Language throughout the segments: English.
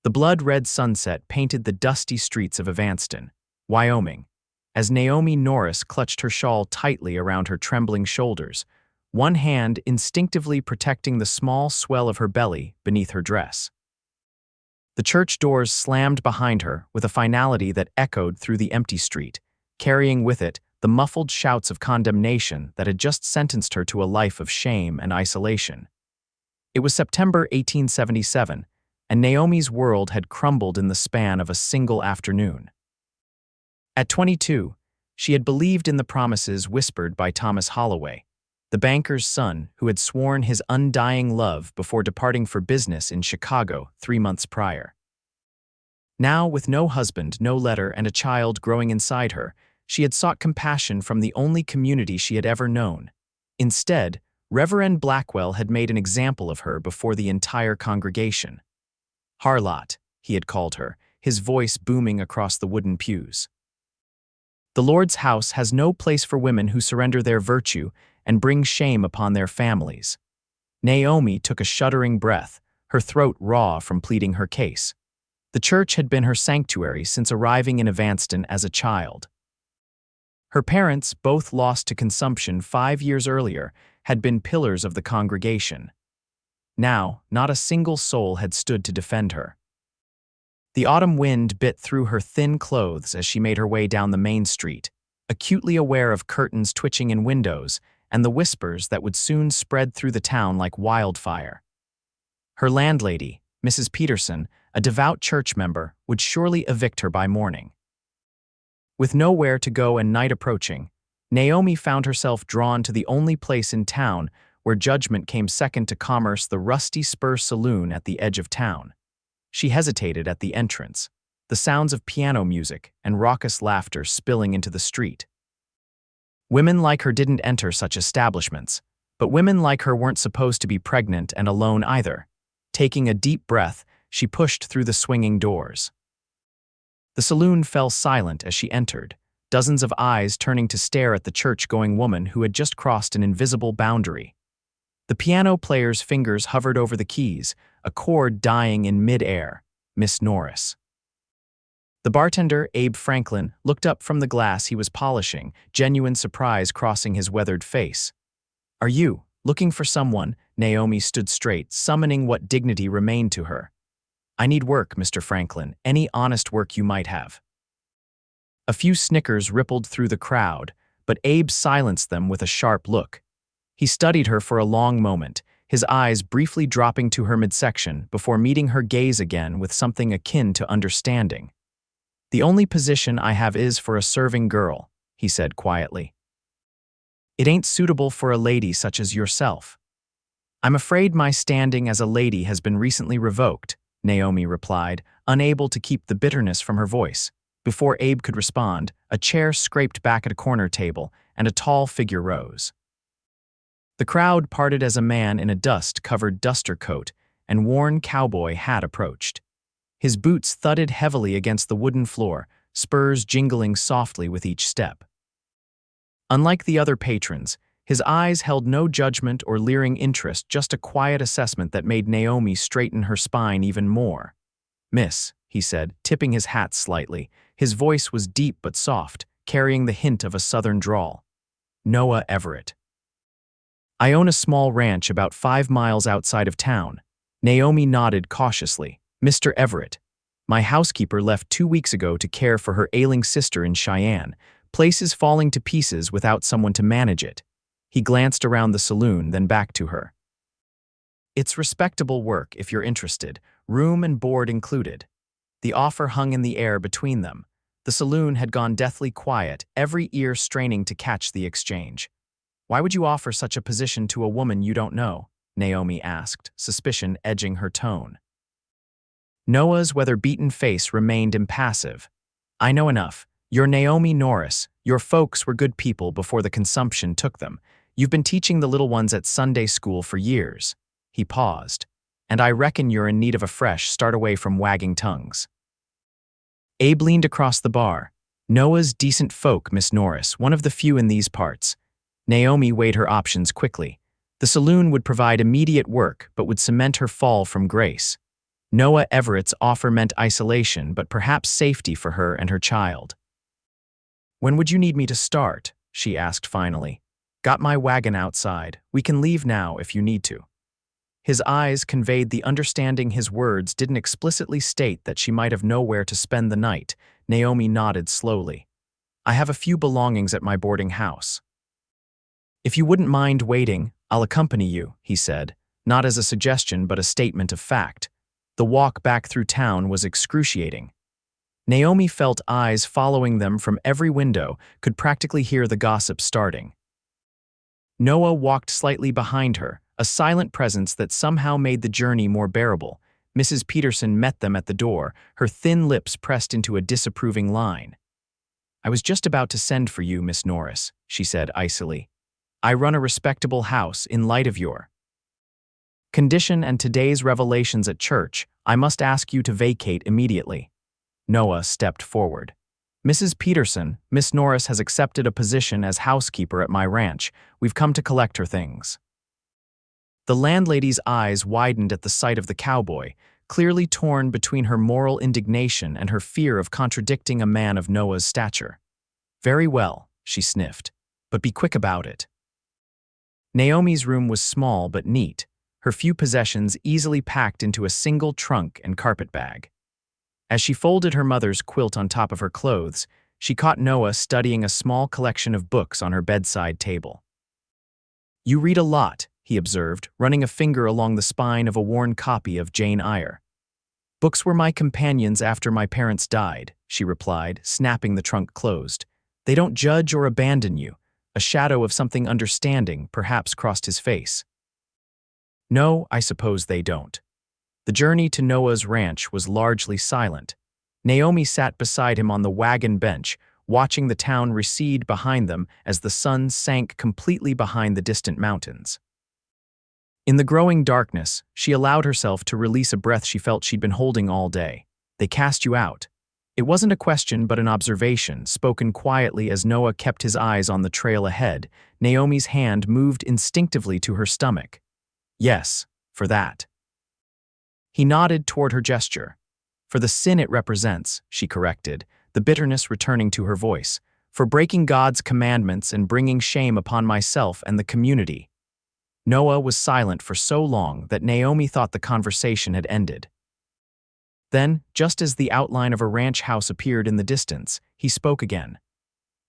The blood-red sunset painted the dusty streets of Evanston, Wyoming, as Naomi Norris clutched her shawl tightly around her trembling shoulders, one hand instinctively protecting the small swell of her belly beneath her dress. The church doors slammed behind her with a finality that echoed through the empty street, carrying with it the muffled shouts of condemnation that had just sentenced her to a life of shame and isolation. It was September 1877, and Naomi's world had crumbled in the span of a single afternoon. At 22, she had believed in the promises whispered by Thomas Holloway, the banker's son who had sworn his undying love before departing for business in Chicago 3 months prior. Now, with no husband, no letter, and a child growing inside her, she had sought compassion from the only community she had ever known. Instead, Reverend Blackwell had made an example of her before the entire congregation. "Harlot," he had called her, his voice booming across the wooden pews. "The Lord's house has no place for women who surrender their virtue and bring shame upon their families." Naomi took a shuddering breath, her throat raw from pleading her case. The church had been her sanctuary since arriving in Evanston as a child. Her parents, both lost to consumption 5 years earlier, had been pillars of the congregation. Now, not a single soul had stood to defend her. The autumn wind bit through her thin clothes as she made her way down the main street, acutely aware of curtains twitching in windows and the whispers that would soon spread through the town like wildfire. Her landlady, Mrs. Peterson, a devout church member, would surely evict her by morning. With nowhere to go and night approaching, Naomi found herself drawn to the only place in town where judgment came second to commerce, the Rusty Spur Saloon at the edge of town. She hesitated at the entrance, the sounds of piano music and raucous laughter spilling into the street. Women like her didn't enter such establishments, but women like her weren't supposed to be pregnant and alone either. Taking a deep breath, she pushed through the swinging doors. The saloon fell silent as she entered, dozens of eyes turning to stare at the church-going woman who had just crossed an invisible boundary. The piano player's fingers hovered over the keys, a chord dying in mid-air. Miss Norris. The bartender, Abe Franklin, looked up from the glass he was polishing, genuine surprise crossing his weathered face. "Are you looking for someone?" Naomi stood straight, summoning what dignity remained to her. "I need work, Mr. Franklin, any honest work you might have." A few snickers rippled through the crowd, but Abe silenced them with a sharp look. He studied her for a long moment, his eyes briefly dropping to her midsection before meeting her gaze again with something akin to understanding. "The only position I have is for a serving girl," he said quietly. "It ain't suitable for a lady such as yourself." "I'm afraid my standing as a lady has been recently revoked," Naomi replied, unable to keep the bitterness from her voice. Before Abe could respond, a chair scraped back at a corner table, and a tall figure rose. The crowd parted as a man in a dust-covered duster coat and worn cowboy hat approached. His boots thudded heavily against the wooden floor, spurs jingling softly with each step. Unlike the other patrons, his eyes held no judgment or leering interest, just a quiet assessment that made Naomi straighten her spine even more. "Miss," he said, tipping his hat slightly. His voice was deep but soft, carrying the hint of a southern drawl. "Noah Everett. I own a small ranch about 5 miles outside of town." Naomi nodded cautiously. "Mr. Everett. My housekeeper left 2 weeks ago to care for her ailing sister in Cheyenne. Place is falling to pieces without someone to manage it." He glanced around the saloon, then back to her. "It's respectable work if you're interested, room and board included." The offer hung in the air between them. The saloon had gone deathly quiet, every ear straining to catch the exchange. "Why would you offer such a position to a woman you don't know?" Naomi asked, suspicion edging her tone. Noah's weather-beaten face remained impassive. "I know enough. You're Naomi Norris. Your folks were good people before the consumption took them. You've been teaching the little ones at Sunday school for years." He paused. "And I reckon you're in need of a fresh start away from wagging tongues." Abe leaned across the bar. "Noah's decent folk, Miss Norris, one of the few in these parts." Naomi weighed her options quickly. The saloon would provide immediate work, but would cement her fall from grace. Noah Everett's offer meant isolation, but perhaps safety for her and her child. "When would you need me to start?" she asked finally. "Got my wagon outside. We can leave now if you need to." His eyes conveyed the understanding his words didn't explicitly state that she might have nowhere to spend the night. Naomi nodded slowly. "I have a few belongings at my boarding house." "If you wouldn't mind waiting, I'll accompany you," he said, not as a suggestion but a statement of fact. The walk back through town was excruciating. Naomi felt eyes following them from every window, could practically hear the gossip starting. Noah walked slightly behind her, a silent presence that somehow made the journey more bearable. Mrs. Peterson met them at the door, her thin lips pressed into a disapproving line. "I was just about to send for you, Miss Norris," she said icily. "I run a respectable house in light of your condition and today's revelations at church. I must ask you to vacate immediately." Noah stepped forward. "Mrs. Peterson, Miss Norris has accepted a position as housekeeper at my ranch. We've come to collect her things." The landlady's eyes widened at the sight of the cowboy, clearly torn between her moral indignation and her fear of contradicting a man of Noah's stature. "Very well," she sniffed, "but be quick about it." Naomi's room was small but neat, her few possessions easily packed into a single trunk and carpet bag. As she folded her mother's quilt on top of her clothes, she caught Noah studying a small collection of books on her bedside table. "You read a lot," he observed, running a finger along the spine of a worn copy of Jane Eyre. "Books were my companions after my parents died," she replied, snapping the trunk closed. "They don't judge or abandon you." A shadow of something understanding perhaps crossed his face. "No, I suppose they don't." The journey to Noah's ranch was largely silent. Naomi sat beside him on the wagon bench, watching the town recede behind them as the sun sank completely behind the distant mountains. In the growing darkness, she allowed herself to release a breath she felt she'd been holding all day. "They cast you out." It wasn't a question but an observation, spoken quietly as Noah kept his eyes on the trail ahead. Naomi's hand moved instinctively to her stomach. "Yes, for that." He nodded toward her gesture. "For the sin it represents," she corrected, the bitterness returning to her voice. "For breaking God's commandments and bringing shame upon myself and the community." Noah was silent for so long that Naomi thought the conversation had ended. Then, just as the outline of a ranch house appeared in the distance, he spoke again.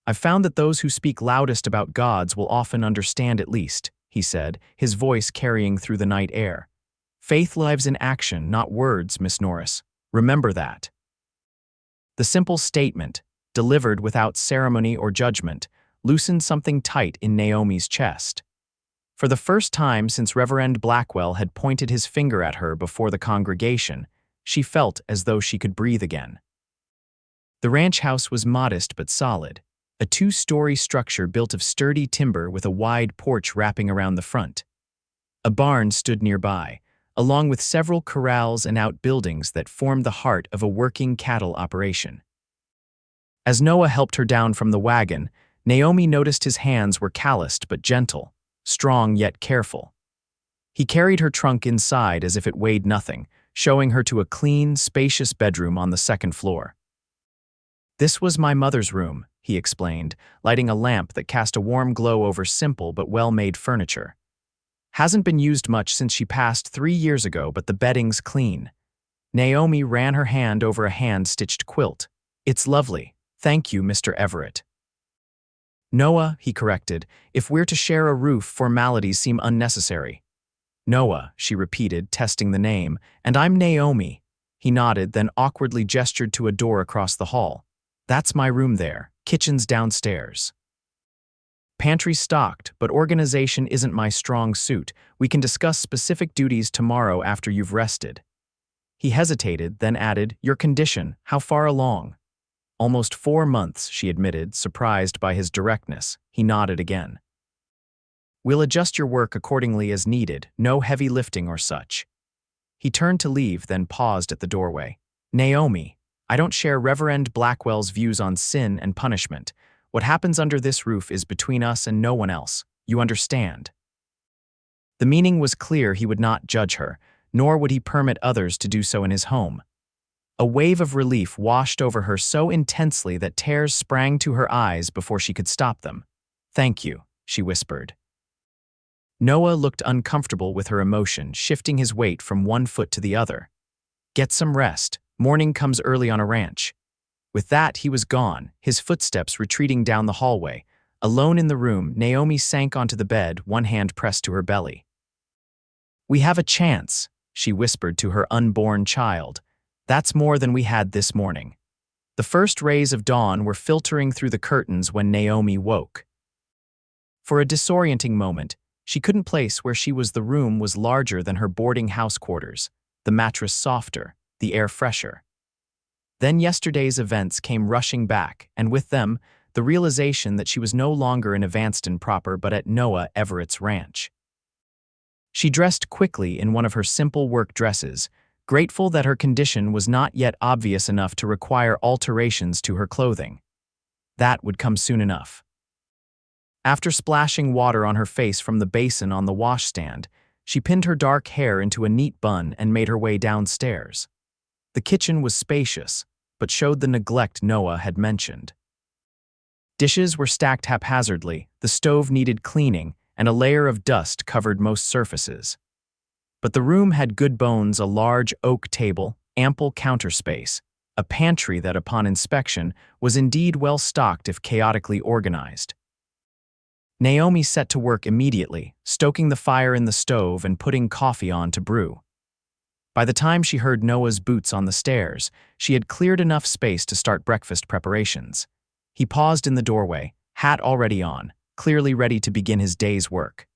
"I've found that those who speak loudest about gods will often understand at least," he said, his voice carrying through the night air. "Faith lives in action, not words, Miss Norris. Remember that." The simple statement, delivered without ceremony or judgment, loosened something tight in Naomi's chest. For the first time since Reverend Blackwell had pointed his finger at her before the congregation, she felt as though she could breathe again. The ranch house was modest but solid, a two-story structure built of sturdy timber with a wide porch wrapping around the front. A barn stood nearby, along with several corrals and outbuildings that formed the heart of a working cattle operation. As Noah helped her down from the wagon, Naomi noticed his hands were calloused but gentle, strong yet careful. He carried her trunk inside as if it weighed nothing, showing her to a clean, spacious bedroom on the second floor. "This was my mother's room," he explained, lighting a lamp that cast a warm glow over simple but well-made furniture. "Hasn't been used much since she passed 3 years ago, but the bedding's clean." Naomi ran her hand over a hand-stitched quilt. "It's lovely. Thank you, Mr. Everett." "Noah," he corrected, "if we're to share a roof, formalities seem unnecessary." "Noah," she repeated, testing the name, "and I'm Naomi." He nodded, then awkwardly gestured to a door across the hall. "That's my room there. Kitchen's downstairs." "Pantry stocked, but organization isn't my strong suit. We can discuss specific duties tomorrow after you've rested." He hesitated, then added, "Your condition, how far along?" "Almost 4 months," she admitted, surprised by his directness. He nodded again. "We'll adjust your work accordingly as needed, no heavy lifting or such." He turned to leave, then paused at the doorway. "Naomi, I don't share Reverend Blackwell's views on sin and punishment. What happens under this roof is between us and no one else. You understand?" The meaning was clear. He would not judge her, nor would he permit others to do so in his home. A wave of relief washed over her so intensely that tears sprang to her eyes before she could stop them. "Thank you," she whispered. Noah looked uncomfortable with her emotion, shifting his weight from one foot to the other. "Get some rest. Morning comes early on a ranch." With that, he was gone, his footsteps retreating down the hallway. Alone in the room, Naomi sank onto the bed, one hand pressed to her belly. "We have a chance," she whispered to her unborn child. "That's more than we had this morning." The first rays of dawn were filtering through the curtains when Naomi woke. For a disorienting moment, she couldn't place where she was. The room was larger than her boarding house quarters, the mattress softer, the air fresher. Then yesterday's events came rushing back, and with them, the realization that she was no longer in Evanston proper but at Noah Everett's ranch. She dressed quickly in one of her simple work dresses, grateful that her condition was not yet obvious enough to require alterations to her clothing. That would come soon enough. After splashing water on her face from the basin on the washstand, she pinned her dark hair into a neat bun and made her way downstairs. The kitchen was spacious, but showed the neglect Noah had mentioned. Dishes were stacked haphazardly, the stove needed cleaning, and a layer of dust covered most surfaces. But the room had good bones: a large oak table, ample counter space, a pantry that, upon inspection, was indeed well stocked if chaotically organized. Naomi set to work immediately, stoking the fire in the stove and putting coffee on to brew. By the time she heard Noah's boots on the stairs, she had cleared enough space to start breakfast preparations. He paused in the doorway, hat already on, clearly ready to begin his day's work.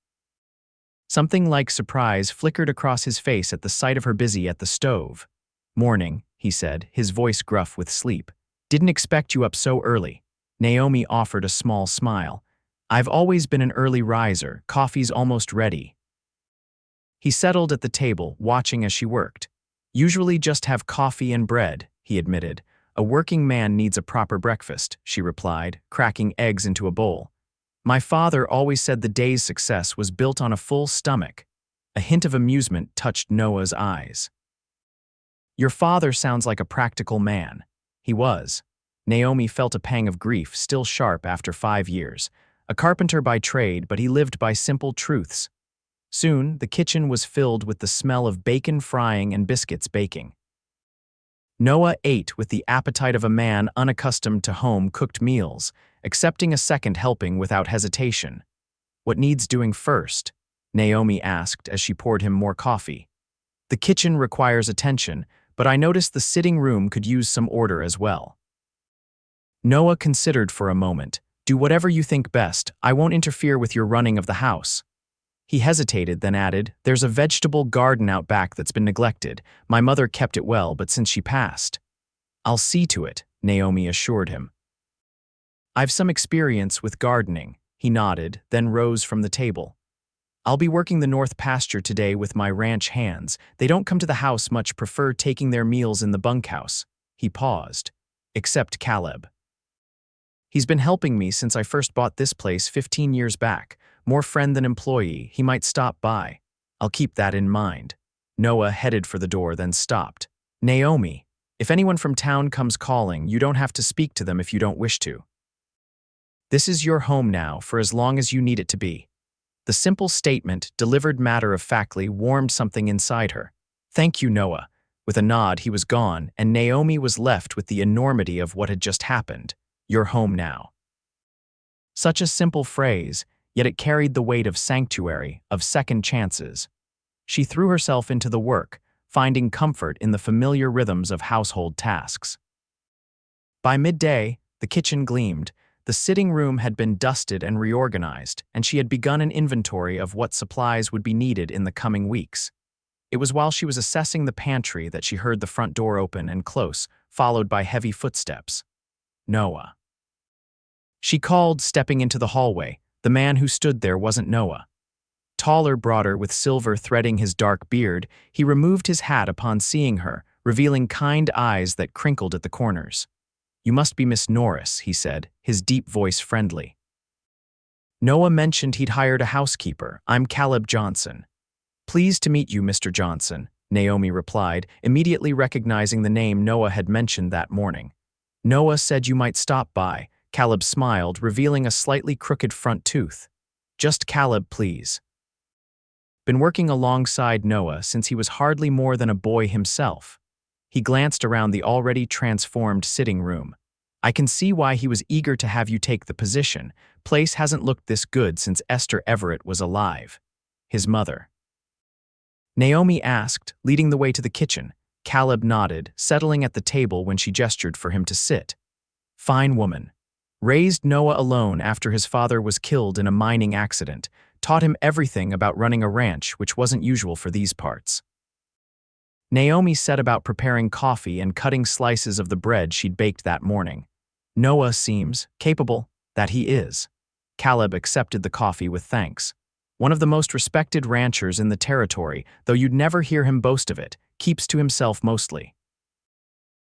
Something like surprise flickered across his face at the sight of her busy at the stove. "Morning," he said, his voice gruff with sleep. "Didn't expect you up so early." Naomi offered a small smile. "I've always been an early riser. Coffee's almost ready." He settled at the table, watching as she worked. "Usually just have coffee and bread," he admitted. "A working man needs a proper breakfast," she replied, cracking eggs into a bowl. "My father always said the day's success was built on a full stomach." A hint of amusement touched Noah's eyes. "Your father sounds like a practical man." He was. Naomi felt a pang of grief, still sharp after 5 years. A carpenter by trade, but he lived by simple truths. Soon, the kitchen was filled with the smell of bacon frying and biscuits baking. Noah ate with the appetite of a man unaccustomed to home-cooked meals, accepting a second helping without hesitation. "What needs doing first?" Naomi asked as she poured him more coffee. "The kitchen requires attention, but I noticed the sitting room could use some order as well." Noah considered for a moment. "Do whatever you think best. I won't interfere with your running of the house." He hesitated, then added, "There's a vegetable garden out back that's been neglected. My mother kept it well, but since she passed." "I'll see to it," Naomi assured him. "I've some experience with gardening." He nodded, then rose from the table. "I'll be working the north pasture today with my ranch hands. They don't come to the house much, prefer taking their meals in the bunkhouse." He paused. "Except Caleb. He's been helping me since I first bought this place 15 years back. More friend than employee, he might stop by. I'll keep that in mind." Noah headed for the door, then stopped. "Naomi, if anyone from town comes calling, you don't have to speak to them if you don't wish to. This is your home now for as long as you need it to be." The simple statement, delivered matter-of-factly, warmed something inside her. "Thank you, Noah." With a nod, he was gone, and Naomi was left with the enormity of what had just happened. "You're home now." Such a simple phrase, yet it carried the weight of sanctuary, of second chances. She threw herself into the work, finding comfort in the familiar rhythms of household tasks. By midday, the kitchen gleamed. The sitting room had been dusted and reorganized, and she had begun an inventory of what supplies would be needed in the coming weeks. It was while she was assessing the pantry that she heard the front door open and close, followed by heavy footsteps. "Noah." She called, stepping into the hallway. The man who stood there wasn't Noah. Taller, broader, with silver threading his dark beard, he removed his hat upon seeing her, revealing kind eyes that crinkled at the corners. "You must be Miss Norris," he said, his deep voice friendly. "Noah mentioned he'd hired a housekeeper. I'm Caleb Johnson." "Pleased to meet you, Mr. Johnson." Naomi replied, immediately recognizing the name Noah had mentioned that morning. Noah said you might stop by. Caleb smiled, revealing a slightly crooked front tooth. Just Caleb, please. Been working alongside Noah since he was hardly more than a boy himself. He glanced around the already transformed sitting room. I can see why he was eager to have you take the position. Place hasn't looked this good since Esther Everett was alive. His mother. Naomi asked, leading the way to the kitchen. Caleb nodded, settling at the table when she gestured for him to sit. Fine woman. Raised Noah alone after his father was killed in a mining accident, taught him everything about running a ranch, which wasn't usual for these parts. Naomi set about preparing coffee and cutting slices of the bread she'd baked that morning. Noah seems capable, that he is. Caleb accepted the coffee with thanks. One of the most respected ranchers in the territory, though you'd never hear him boast of it, keeps to himself mostly.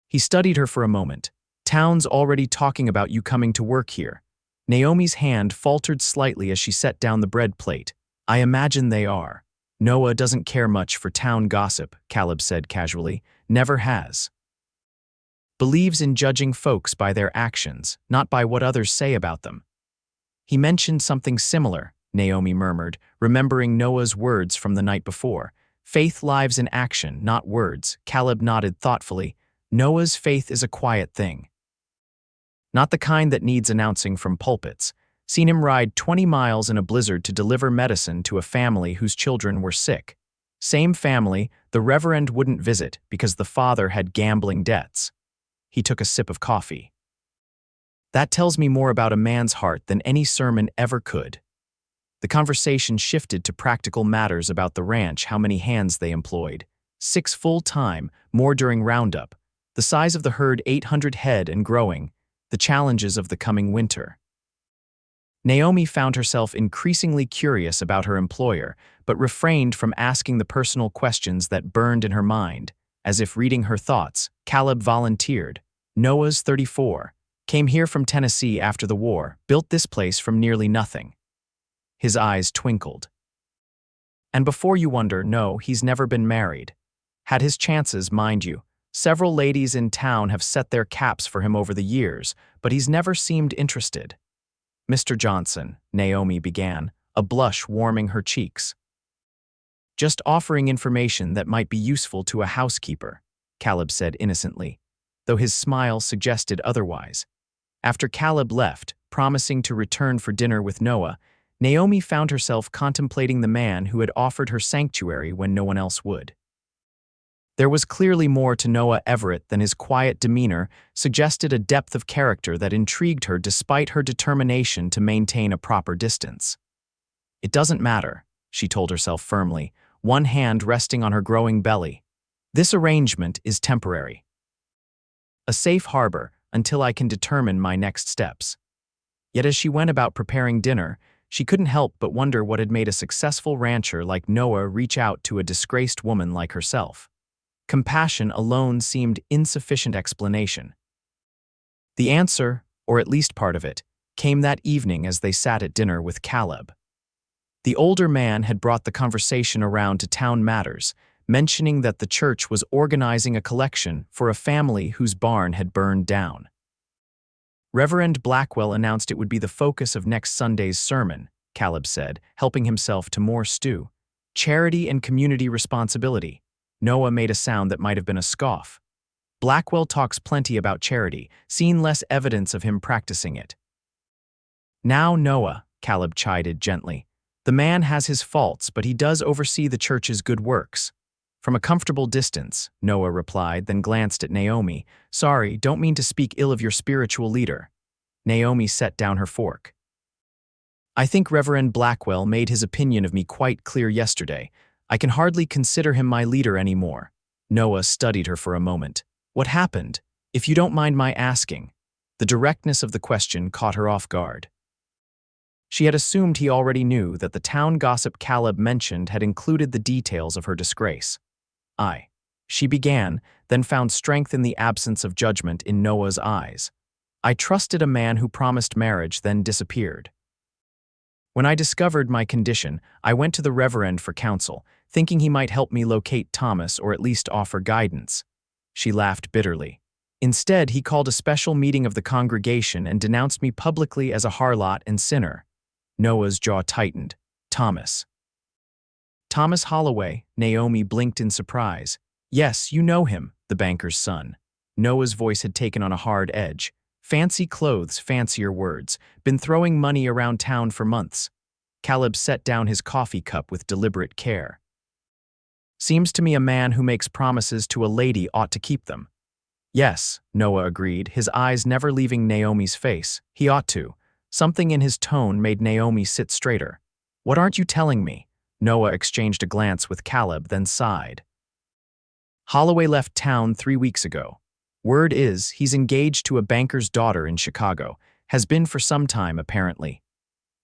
He studied her for a moment. Town's already talking about you coming to work here. Naomi's hand faltered slightly as she set down the bread plate. I imagine they are. Noah doesn't care much for town gossip, Caleb said casually. Never has. Believes in judging folks by their actions, not by what others say about them. He mentioned something similar, Naomi murmured, remembering Noah's words from the night before. Faith lives in action, not words. Caleb nodded thoughtfully. Noah's faith is a quiet thing. Not the kind that needs announcing from pulpits. Seen him ride 20 miles in a blizzard to deliver medicine to a family whose children were sick. Same family the Reverend wouldn't visit because the father had gambling debts. He took a sip of coffee. That tells me more about a man's heart than any sermon ever could. The conversation shifted to practical matters about the ranch, how many hands they employed. 6 full-time, more during roundup. The size of the herd 800 head and growing. The challenges of the coming winter. Naomi found herself increasingly curious about her employer, but refrained from asking the personal questions that burned in her mind. As if reading her thoughts, Caleb volunteered. Noah's 34. Came here from Tennessee after the war, built this place from nearly nothing. His eyes twinkled. And before you wonder, no, he's never been married. Had his chances, mind you. Several ladies in town have set their caps for him over the years, but he's never seemed interested. Mr. Johnson, Naomi began, a blush warming her cheeks. Just offering information that might be useful to a housekeeper, Caleb said innocently, though his smile suggested otherwise. After Caleb left, promising to return for dinner with Noah, Naomi found herself contemplating the man who had offered her sanctuary when no one else would. There was clearly more to Noah Everett than his quiet demeanor suggested, a depth of character that intrigued her despite her determination to maintain a proper distance. It doesn't matter, she told herself firmly, one hand resting on her growing belly. This arrangement is temporary. A safe harbor until I can determine my next steps. Yet as she went about preparing dinner, she couldn't help but wonder what had made a successful rancher like Noah reach out to a disgraced woman like herself. Compassion alone seemed insufficient explanation. The answer, or at least part of it, came that evening as they sat at dinner with Caleb. The older man had brought the conversation around to town matters, mentioning that the church was organizing a collection for a family whose barn had burned down. Reverend Blackwell announced it would be the focus of next Sunday's sermon, Caleb said, helping himself to more stew. Charity and community responsibility. Noah made a sound that might have been a scoff. Blackwell talks plenty about charity, seen less evidence of him practicing it. Now Noah, Caleb chided gently. The man has his faults, but he does oversee the church's good works. From a comfortable distance, Noah replied, then glanced at Naomi. Sorry, don't mean to speak ill of your spiritual leader. Naomi set down her fork. I think Reverend Blackwell made his opinion of me quite clear yesterday. I can hardly consider him my leader anymore. Noah studied her for a moment. What happened? If you don't mind my asking. The directness of the question caught her off guard. She had assumed he already knew that the town gossip Caleb mentioned had included the details of her disgrace. She began, then found strength in the absence of judgment in Noah's eyes. I trusted a man who promised marriage, then disappeared. When I discovered my condition, I went to the Reverend for counsel. thinking he might help me locate Thomas or at least offer guidance. She laughed bitterly. Instead, he called a special meeting of the congregation and denounced me publicly as a harlot and sinner. Noah's jaw tightened. Thomas. Thomas Holloway, Naomi blinked in surprise. Yes, you know him, the banker's son. Noah's voice had taken on a hard edge. Fancy clothes, fancier words. Been throwing money around town for months. Caleb set down his coffee cup with deliberate care. Seems to me a man who makes promises to a lady ought to keep them. Yes, Noah agreed, his eyes never leaving Naomi's face. He ought to. Something in his tone made Naomi sit straighter. What aren't you telling me? Noah exchanged a glance with Caleb, then sighed. Holloway left town 3 weeks ago. Word is he's engaged to a banker's daughter in Chicago. Has been for some time, apparently.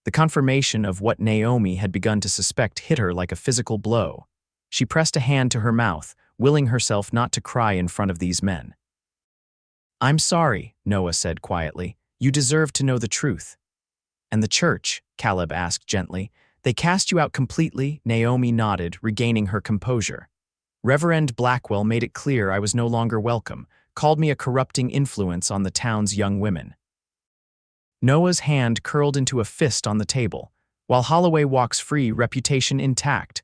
The confirmation of what Naomi had begun to suspect hit her like a physical blow. She pressed a hand to her mouth, willing herself not to cry in front of these men. I'm sorry, Noah said quietly. You deserve to know the truth. And the church? Caleb asked gently. They cast you out completely? Naomi nodded, regaining her composure. Reverend Blackwell made it clear I was no longer welcome, called me a corrupting influence on the town's young women. Noah's hand curled into a fist on the table. While Holloway walks free, reputation intact.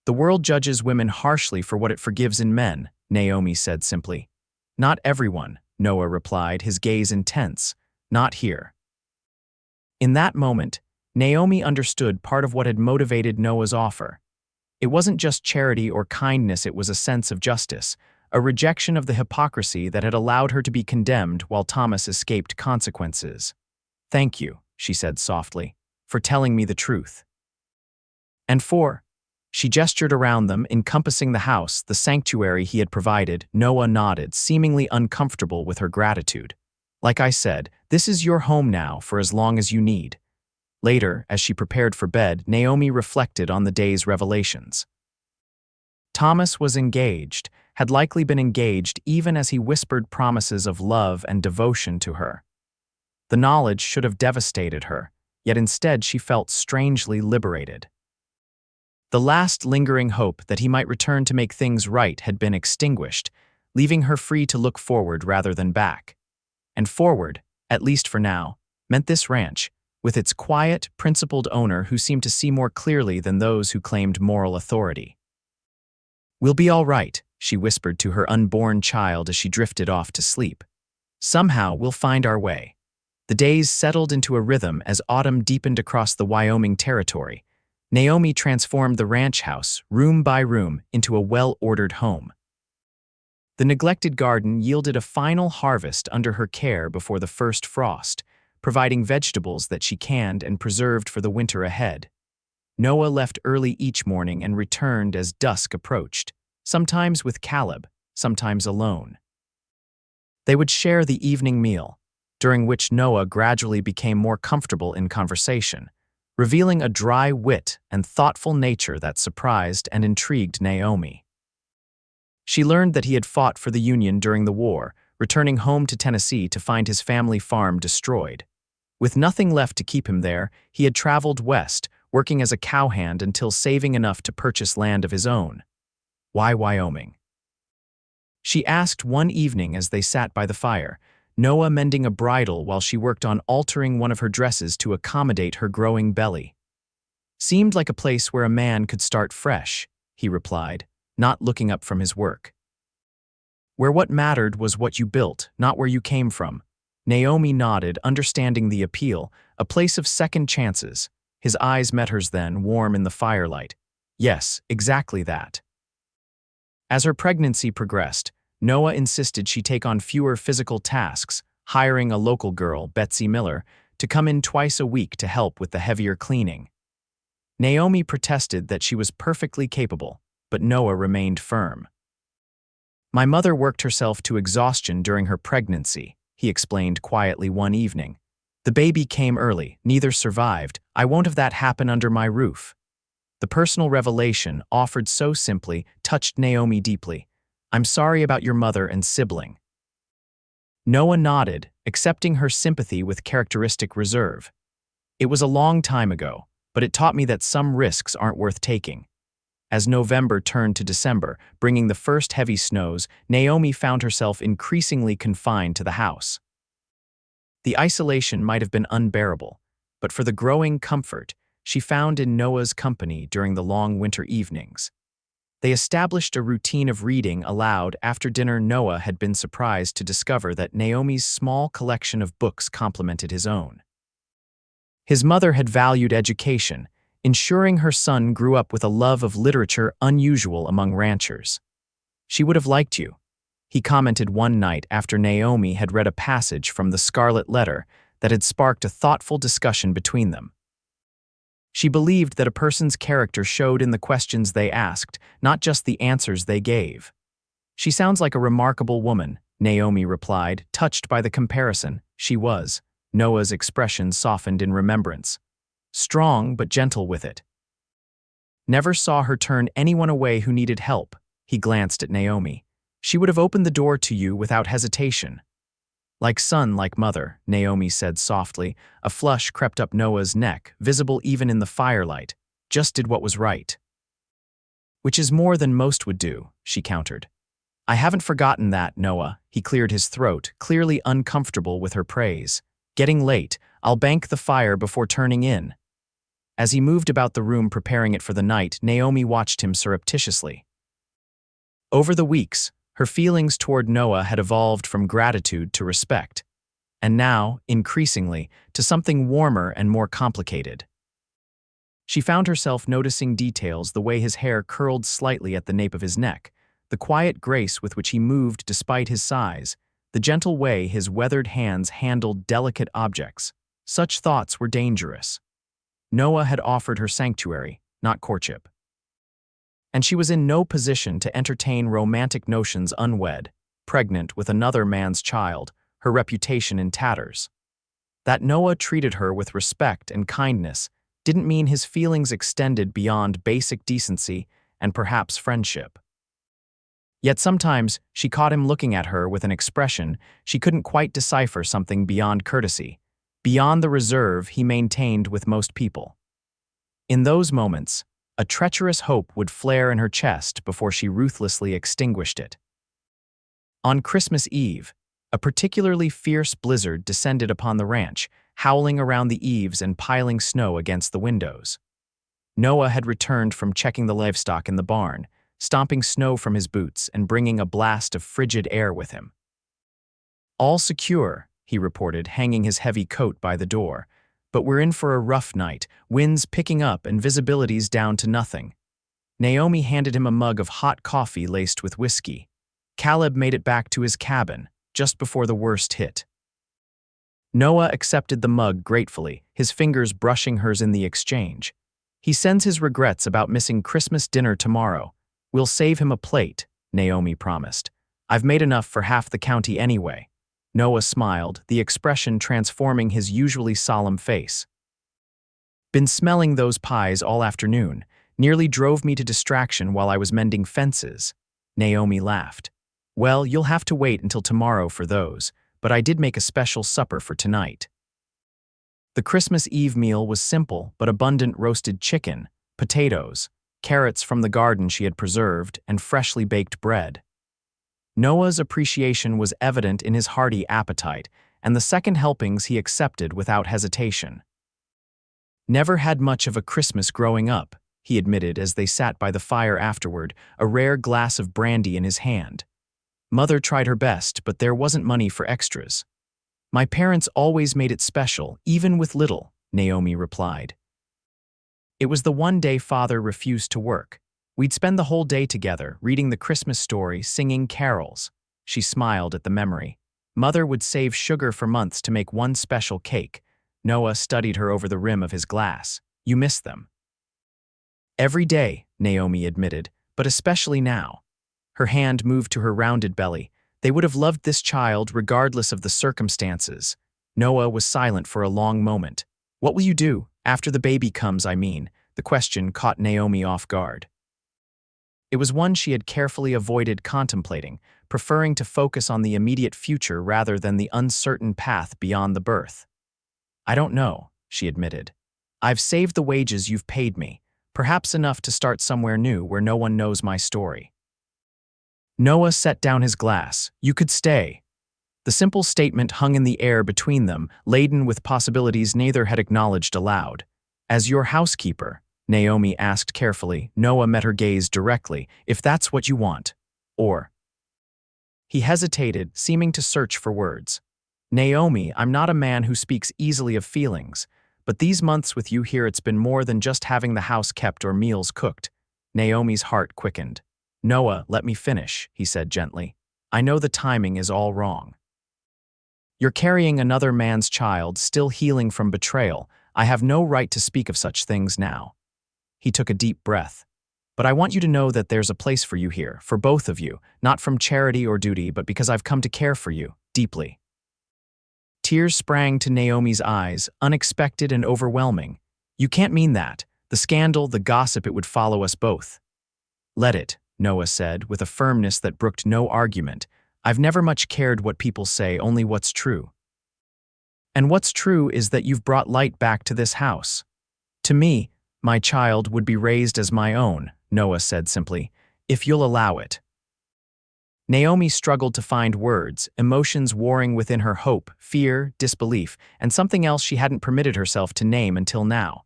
The world judges women harshly for what it forgives in men, Naomi said simply. Not everyone, Noah replied, his gaze intense. Not here. In that moment, Naomi understood part of what had motivated Noah's offer. It wasn't just charity or kindness, it was a sense of justice, a rejection of the hypocrisy that had allowed her to be condemned while Thomas escaped consequences. Thank you, she said softly, for telling me the truth. And for, she gestured around them, encompassing the house, the sanctuary he had provided. Noah nodded, seemingly uncomfortable with her gratitude. Like I said, this is your home now for as long as you need. Later, as she prepared for bed, Naomi reflected on the day's revelations. Thomas was engaged, had likely been engaged even as he whispered promises of love and devotion to her. The knowledge should have devastated her, yet instead she felt strangely liberated. The last lingering hope that he might return to make things right had been extinguished, leaving her free to look forward rather than back. And forward, at least for now, meant this ranch, with its quiet, principled owner who seemed to see more clearly than those who claimed moral authority. We'll be all right, she whispered to her unborn child as she drifted off to sleep. Somehow we'll find our way. The days settled into a rhythm as autumn deepened across the Wyoming territory. Naomi transformed the ranch house, room by room, into a well-ordered home. The neglected garden yielded a final harvest under her care before the first frost, providing vegetables that she canned and preserved for the winter ahead. Noah left early each morning and returned as dusk approached, sometimes with Caleb, sometimes alone. They would share the evening meal, during which Noah gradually became more comfortable in conversation, revealing a dry wit and thoughtful nature that surprised and intrigued Naomi. She learned that he had fought for the Union during the war, returning home to Tennessee to find his family farm destroyed. With nothing left to keep him there, he had traveled west, working as a cowhand until saving enough to purchase land of his own. Why Wyoming? She asked one evening as they sat by the fire, Noah mending a bridle while she worked on altering one of her dresses to accommodate her growing belly. Seemed like a place where a man could start fresh, he replied, not looking up from his work. Where what mattered was what you built, not where you came from. Naomi nodded, understanding the appeal, a place of second chances. His eyes met hers then, warm in the firelight. Yes, exactly that. As her pregnancy progressed, Noah insisted she take on fewer physical tasks, hiring a local girl, Betsy Miller, to come in twice a week to help with the heavier cleaning. Naomi protested that she was perfectly capable, but Noah remained firm. My mother worked herself to exhaustion during her pregnancy, he explained quietly one evening. The baby came early, neither survived. I won't have that happen under my roof. The personal revelation, offered so simply, touched Naomi deeply. I'm sorry about your mother and sibling. Noah nodded, accepting her sympathy with characteristic reserve. It was a long time ago, but it taught me that some risks aren't worth taking. As November turned to December, bringing the first heavy snows, Naomi found herself increasingly confined to the house. The isolation might have been unbearable, but for the growing comfort she found in Noah's company during the long winter evenings. They established a routine of reading aloud. After dinner. Noah had been surprised to discover that Naomi's small collection of books complemented his own. His mother had valued education, ensuring her son grew up with a love of literature unusual among ranchers. "She would have liked you," he commented one night after Naomi had read a passage from the Scarlet Letter that had sparked a thoughtful discussion between them. She believed that a person's character showed in the questions they asked, not just the answers they gave. "She sounds like a remarkable woman," Naomi replied, touched by the comparison. She was. Noah's expression softened in remembrance. Strong but gentle with it. "Never saw her turn anyone away who needed help," he glanced at Naomi. "She would have opened the door to you without hesitation." "Like son, like mother," Naomi said softly. A flush crept up Noah's neck, visible even in the firelight. "Just did what was right." "Which is more than most would do," she countered. "I haven't forgotten that, Noah." He cleared his throat, clearly uncomfortable with her praise. "Getting late. I'll bank the fire before turning in." As he moved about the room preparing it for the night, Naomi watched him surreptitiously. Over the weeks, her feelings toward Noah had evolved from gratitude to respect, and now, increasingly, to something warmer and more complicated. She found herself noticing details: the way his hair curled slightly at the nape of his neck, the quiet grace with which he moved despite his size, the gentle way his weathered hands handled delicate objects. Such thoughts were dangerous. Noah had offered her sanctuary, not courtship. And she was in no position to entertain romantic notions unwed, pregnant with another man's child, her reputation in tatters. That Noah treated her with respect and kindness didn't mean his feelings extended beyond basic decency and perhaps friendship. Yet sometimes she caught him looking at her with an expression she couldn't quite decipher, something beyond courtesy, beyond the reserve he maintained with most people. In those moments, a treacherous hope would flare in her chest before she ruthlessly extinguished it. On Christmas Eve, a particularly fierce blizzard descended upon the ranch, howling around the eaves and piling snow against the windows. Noah had returned from checking the livestock in the barn, stomping snow from his boots and bringing a blast of frigid air with him. "All secure," he reported, hanging his heavy coat by the door. "But we're in for a rough night, winds picking up and visibility's down to nothing." Naomi handed him a mug of hot coffee laced with whiskey. "Caleb made it back to his cabin, just before the worst hit." Noah accepted the mug gratefully, his fingers brushing hers in the exchange. "He sends his regrets about missing Christmas dinner tomorrow. We'll save him a plate," Naomi promised. "I've made enough for half the county anyway." Noah smiled, the expression transforming his usually solemn face. "Been smelling those pies all afternoon. Nearly drove me to distraction while I was mending fences." Naomi laughed. "Well, you'll have to wait until tomorrow for those, but I did make a special supper for tonight." The Christmas Eve meal was simple but abundant: roasted chicken, potatoes, carrots from the garden she had preserved, and freshly baked bread. Noah's appreciation was evident in his hearty appetite, and the second helpings he accepted without hesitation. "Never had much of a Christmas growing up," he admitted as they sat by the fire afterward, a rare glass of brandy in his hand. "Mother tried her best, but there wasn't money for extras." "My parents always made it special, even with little," Naomi replied. "It was the one day Father refused to work. We'd spend the whole day together, reading the Christmas story, singing carols." She smiled at the memory. "Mother would save sugar for months to make one special cake." Noah studied her over the rim of his glass. "You miss them." "Every day," Naomi admitted, "but especially now." Her hand moved to her rounded belly. "They would have loved this child regardless of the circumstances." Noah was silent for a long moment. "What will you do? After the baby comes, I mean." The question caught Naomi off guard. It was one she had carefully avoided contemplating, preferring to focus on the immediate future rather than the uncertain path beyond the birth. "I don't know," she admitted. "I've saved the wages you've paid me, perhaps enough to start somewhere new where no one knows my story. Noah set down his glass. You could stay. The simple statement hung in the air between them, laden with possibilities neither had acknowledged aloud. As your housekeeper, Naomi asked carefully. Noah met her gaze directly. If that's what you want. Or. He hesitated, seeming to search for words. Naomi, I'm not a man who speaks easily of feelings, but these months with you here it's been more than just having the house kept or meals cooked. Naomi's heart quickened. Noah, let me finish, he said gently. I know the timing is all wrong. You're carrying another man's child, still healing from betrayal. I have no right to speak of such things now. He took a deep breath. But I want you to know that there's a place for you here, for both of you, not from charity or duty, but because I've come to care for you, deeply. Tears sprang to Naomi's eyes, unexpected and overwhelming. You can't mean that. The scandal, the gossip, it would follow us both. Let it, Noah said, with a firmness that brooked no argument. I've never much cared what people say, only what's true. And what's true is that you've brought light back to this house. To me, my child would be raised as my own, Noah said simply, if you'll allow it. Naomi struggled to find words, emotions warring within her: hope, fear, disbelief, and something else she hadn't permitted herself to name until now.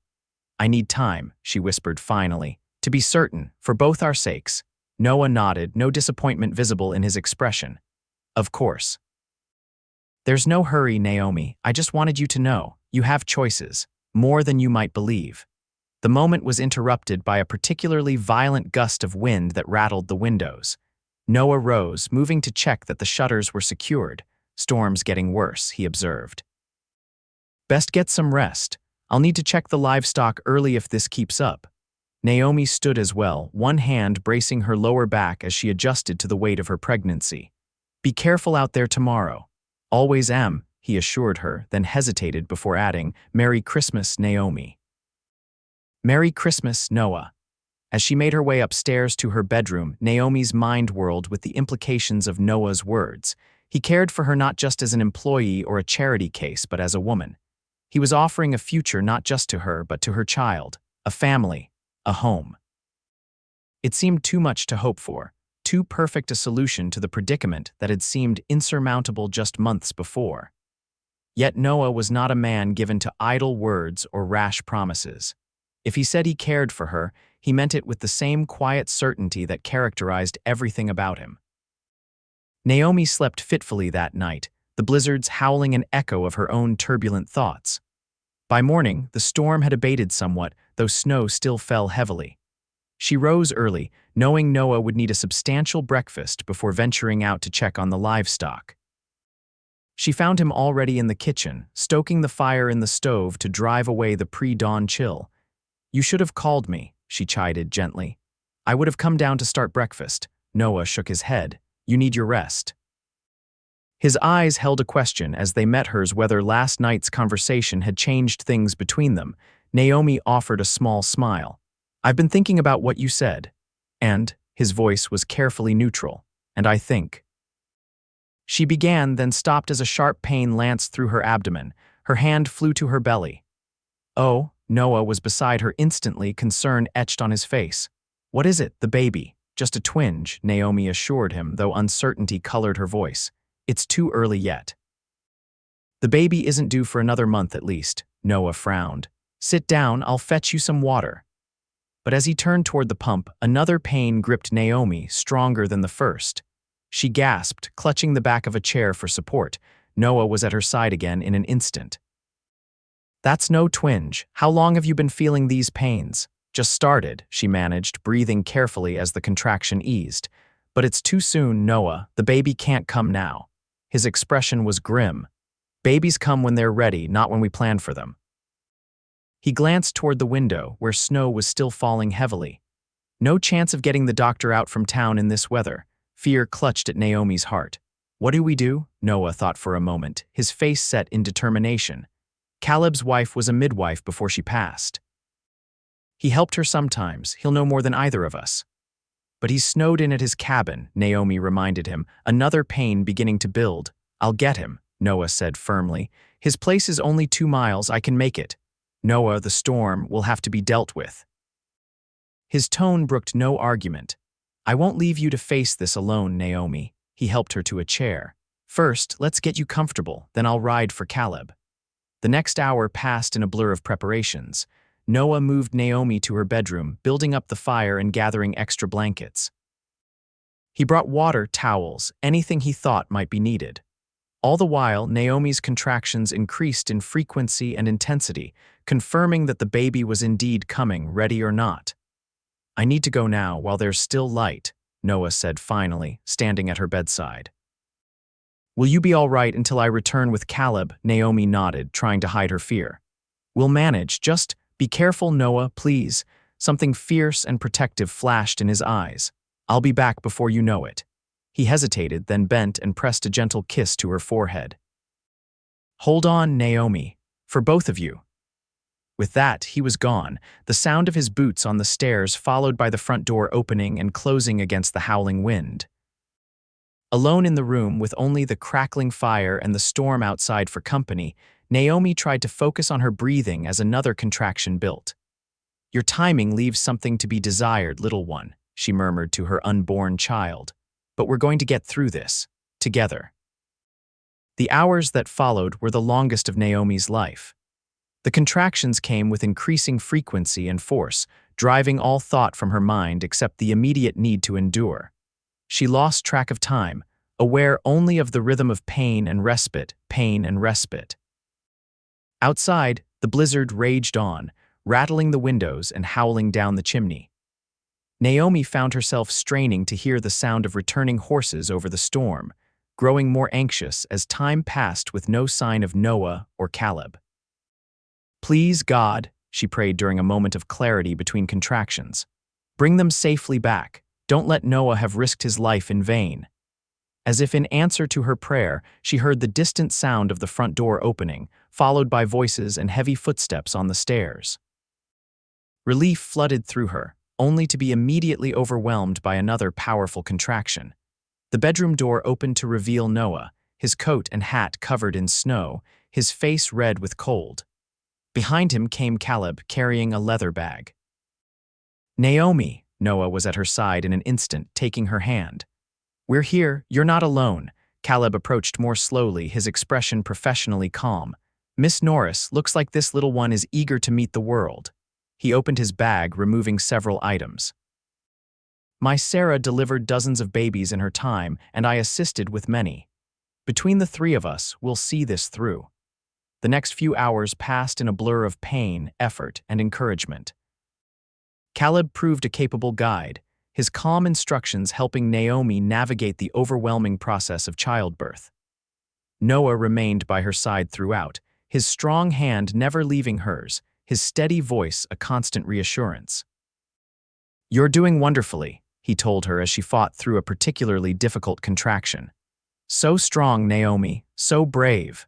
I need time, she whispered finally, to be certain, for both our sakes. Noah nodded, no disappointment visible in his expression. Of course. There's no hurry, Naomi. I just wanted you to know, you have choices, more than you might believe. The moment was interrupted by a particularly violent gust of wind that rattled the windows. Noah rose, moving to check that the shutters were secured. Storm's getting worse, he observed. Best get some rest. I'll need to check the livestock early if this keeps up. Naomi stood as well, one hand bracing her lower back as she adjusted to the weight of her pregnancy. Be careful out there tomorrow. Always am, he assured her, then hesitated before adding, Merry Christmas, Naomi. Merry Christmas, Noah. As she made her way upstairs to her bedroom, Naomi's mind whirled with the implications of Noah's words. He cared for her not just as an employee or a charity case, but as a woman. He was offering a future not just to her, but to her child, a family, a home. It seemed too much to hope for, too perfect a solution to the predicament that had seemed insurmountable just months before. Yet Noah was not a man given to idle words or rash promises. If he said he cared for her, he meant it with the same quiet certainty that characterized everything about him. Naomi slept fitfully that night, the blizzards howling an echo of her own turbulent thoughts. By morning, the storm had abated somewhat, though snow still fell heavily. She rose early, knowing Noah would need a substantial breakfast before venturing out to check on the livestock. She found him already in the kitchen, stoking the fire in the stove to drive away the pre-dawn chill. You should have called me, she chided gently. I would have come down to start breakfast. Noah shook his head. You need your rest. His eyes held a question as they met hers whether last night's conversation had changed things between them. Naomi offered a small smile. I've been thinking about what you said. And, his voice was carefully neutral, and I think. She began, then stopped as a sharp pain lanced through her abdomen. Her hand flew to her belly. Oh, Noah was beside her instantly, concern etched on his face. What is it, the baby? Just a twinge, Naomi assured him, though uncertainty colored her voice. It's too early yet. The baby isn't due for another month at least, Noah frowned. Sit down, I'll fetch you some water. But as he turned toward the pump, another pain gripped Naomi, stronger than the first. She gasped, clutching the back of a chair for support. Noah was at her side again in an instant. That's no twinge. How long have you been feeling these pains? Just started, she managed, breathing carefully as the contraction eased. But it's too soon, Noah. The baby can't come now. His expression was grim. Babies come when they're ready, not when we plan for them. He glanced toward the window, where snow was still falling heavily. No chance of getting the doctor out from town in this weather. Fear clutched at Naomi's heart. What do we do? Noah thought for a moment, his face set in determination. Caleb's wife was a midwife before she passed. He helped her sometimes, he'll know more than either of us. But he's snowed in at his cabin, Naomi reminded him, another pain beginning to build. I'll get him, Noah said firmly. His place is only 2 miles, I can make it. Noah, the storm will have to be dealt with. His tone brooked no argument. "I won't leave you to face this alone, Naomi." He helped her to a chair. "First, let's get you comfortable, then I'll ride for Caleb." The next hour passed in a blur of preparations. Noah moved Naomi to her bedroom, building up the fire and gathering extra blankets. He brought water, towels, anything he thought might be needed. All the while, Naomi's contractions increased in frequency and intensity, confirming that the baby was indeed coming, ready or not. "I need to go now while there's still light," Noah said finally, standing at her bedside. "Will you be all right until I return with Caleb?" Naomi nodded, trying to hide her fear. "We'll manage, just be careful, Noah, please." Something fierce and protective flashed in his eyes. "I'll be back before you know it." He hesitated, then bent and pressed a gentle kiss to her forehead. "Hold on, Naomi, for both of you." With that, he was gone, the sound of his boots on the stairs followed by the front door opening and closing against the howling wind. Alone in the room with only the crackling fire and the storm outside for company, Naomi tried to focus on her breathing as another contraction built. "Your timing leaves something to be desired, little one," she murmured to her unborn child. "But we're going to get through this, together." The hours that followed were the longest of Naomi's life. The contractions came with increasing frequency and force, driving all thought from her mind except the immediate need to endure. She lost track of time, aware only of the rhythm of pain and respite, pain and respite. Outside, the blizzard raged on, rattling the windows and howling down the chimney. Naomi found herself straining to hear the sound of returning horses over the storm, growing more anxious as time passed with no sign of Noah or Caleb. "Please, God," she prayed during a moment of clarity between contractions. "Bring them safely back. Don't let Noah have risked his life in vain." As if in answer to her prayer, she heard the distant sound of the front door opening, followed by voices and heavy footsteps on the stairs. Relief flooded through her, only to be immediately overwhelmed by another powerful contraction. The bedroom door opened to reveal Noah, his coat and hat covered in snow, his face red with cold. Behind him came Caleb, carrying a leather bag. "Naomi," Noah was at her side in an instant, taking her hand. "We're here, you're not alone." Caleb approached more slowly, his expression professionally calm. "Miss Norris, looks like this little one is eager to meet the world." He opened his bag, removing several items. "My Sarah delivered dozens of babies in her time, and I assisted with many. Between the three of us, we'll see this through." The next few hours passed in a blur of pain, effort, and encouragement. Caleb proved a capable guide, his calm instructions helping Naomi navigate the overwhelming process of childbirth. Noah remained by her side throughout, his strong hand never leaving hers, his steady voice a constant reassurance. "You're doing wonderfully," he told her as she fought through a particularly difficult contraction. "So strong, Naomi, so brave."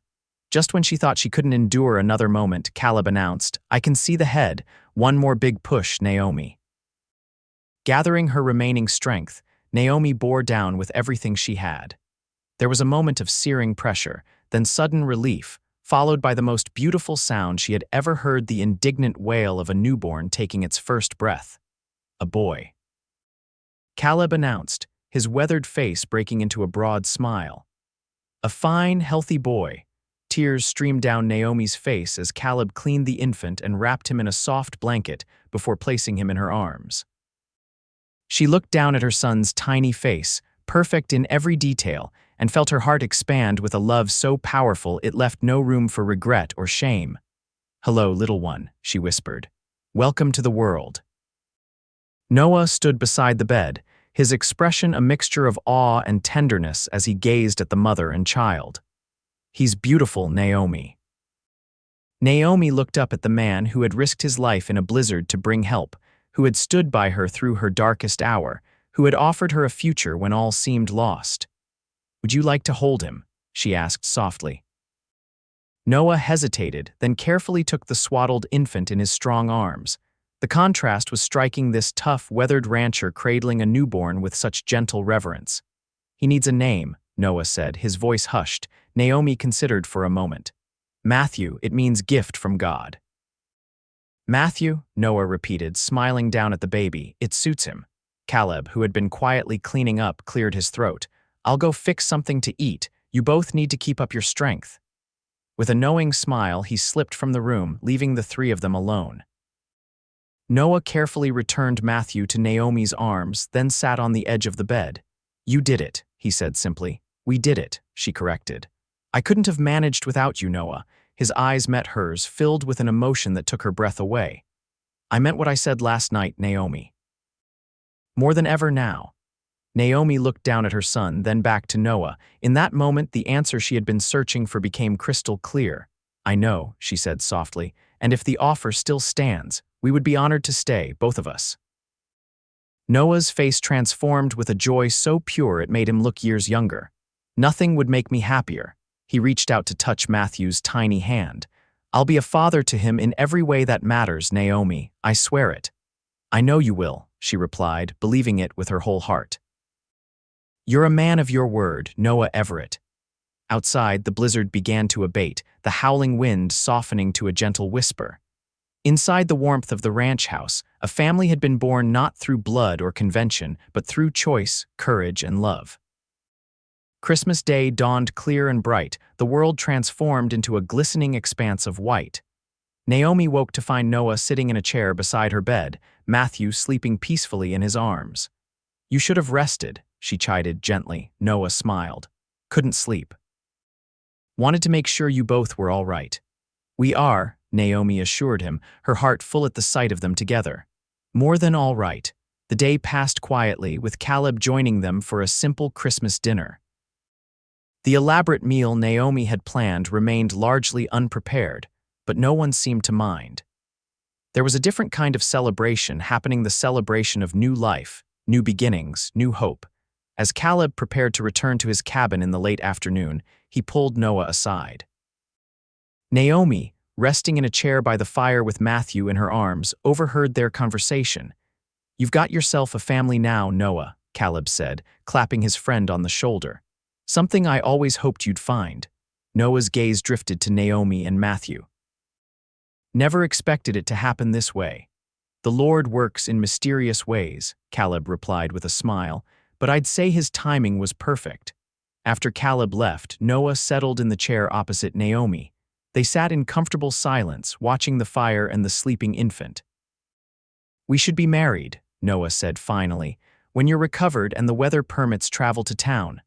Just when she thought she couldn't endure another moment, Caleb announced, "I can see the head, one more big push, Naomi." Gathering her remaining strength, Naomi bore down with everything she had. There was a moment of searing pressure, then sudden relief, followed by the most beautiful sound she had ever heard, the indignant wail of a newborn taking its first breath. "A boy." Caleb announced, his weathered face breaking into a broad smile. "A fine, healthy boy." Tears streamed down Naomi's face as Caleb cleaned the infant and wrapped him in a soft blanket before placing him in her arms. She looked down at her son's tiny face, perfect in every detail, and felt her heart expand with a love so powerful it left no room for regret or shame. "Hello, little one," she whispered. "Welcome to the world." Noah stood beside the bed, his expression a mixture of awe and tenderness as he gazed at the mother and child. "He's beautiful, Naomi." Naomi looked up at the man who had risked his life in a blizzard to bring help, who had stood by her through her darkest hour, who had offered her a future when all seemed lost. "Would you like to hold him?" she asked softly. Noah hesitated, then carefully took the swaddled infant in his strong arms. The contrast was striking, this tough, weathered rancher cradling a newborn with such gentle reverence. "He needs a name," Noah said, his voice hushed. Naomi considered for a moment. "Matthew, it means gift from God." Matthew, Noah repeated, smiling down at the baby. It suits him. Caleb, who had been quietly cleaning up, cleared his throat. I'll go fix something to eat. You both need to keep up your strength. With a knowing smile, he slipped from the room, leaving the three of them alone. Noah carefully returned Matthew to Naomi's arms, then sat on the edge of the bed. You did it, he said simply. We did it, she corrected. I couldn't have managed without you, Noah. His eyes met hers, filled with an emotion that took her breath away. I meant what I said last night, Naomi. More than ever now. Naomi looked down at her son, then back to Noah. In that moment, the answer she had been searching for became crystal clear. I know, she said softly, and if the offer still stands, we would be honored to stay, both of us. Noah's face transformed with a joy so pure it made him look years younger. Nothing would make me happier. He reached out to touch Matthew's tiny hand. I'll be a father to him in every way that matters, Naomi, I swear it. I know you will, she replied, believing it with her whole heart. You're a man of your word, Noah Everett. Outside, the blizzard began to abate, the howling wind softening to a gentle whisper. Inside the warmth of the ranch house, a family had been born not through blood or convention, but through choice, courage, and love. Christmas Day dawned clear and bright, the world transformed into a glistening expanse of white. Naomi woke to find Noah sitting in a chair beside her bed, Matthew sleeping peacefully in his arms. You should have rested, she chided gently. Noah smiled. Couldn't sleep. Wanted to make sure you both were all right. We are, Naomi assured him, her heart full at the sight of them together. More than all right. The day passed quietly, with Caleb joining them for a simple Christmas dinner. The elaborate meal Naomi had planned remained largely unprepared, but no one seemed to mind. There was a different kind of celebration happening, the celebration of new life, new beginnings, new hope. As Caleb prepared to return to his cabin in the late afternoon, he pulled Noah aside. Naomi, resting in a chair by the fire with Matthew in her arms, overheard their conversation. You've got yourself a family now, Noah, Caleb said, clapping his friend on the shoulder. Something I always hoped you'd find. Noah's gaze drifted to Naomi and Matthew. Never expected it to happen this way. The Lord works in mysterious ways, Caleb replied with a smile, but I'd say his timing was perfect. After Caleb left, Noah settled in the chair opposite Naomi. They sat in comfortable silence, watching the fire and the sleeping infant. We should be married, Noah said finally, when you're recovered and the weather permits travel to town.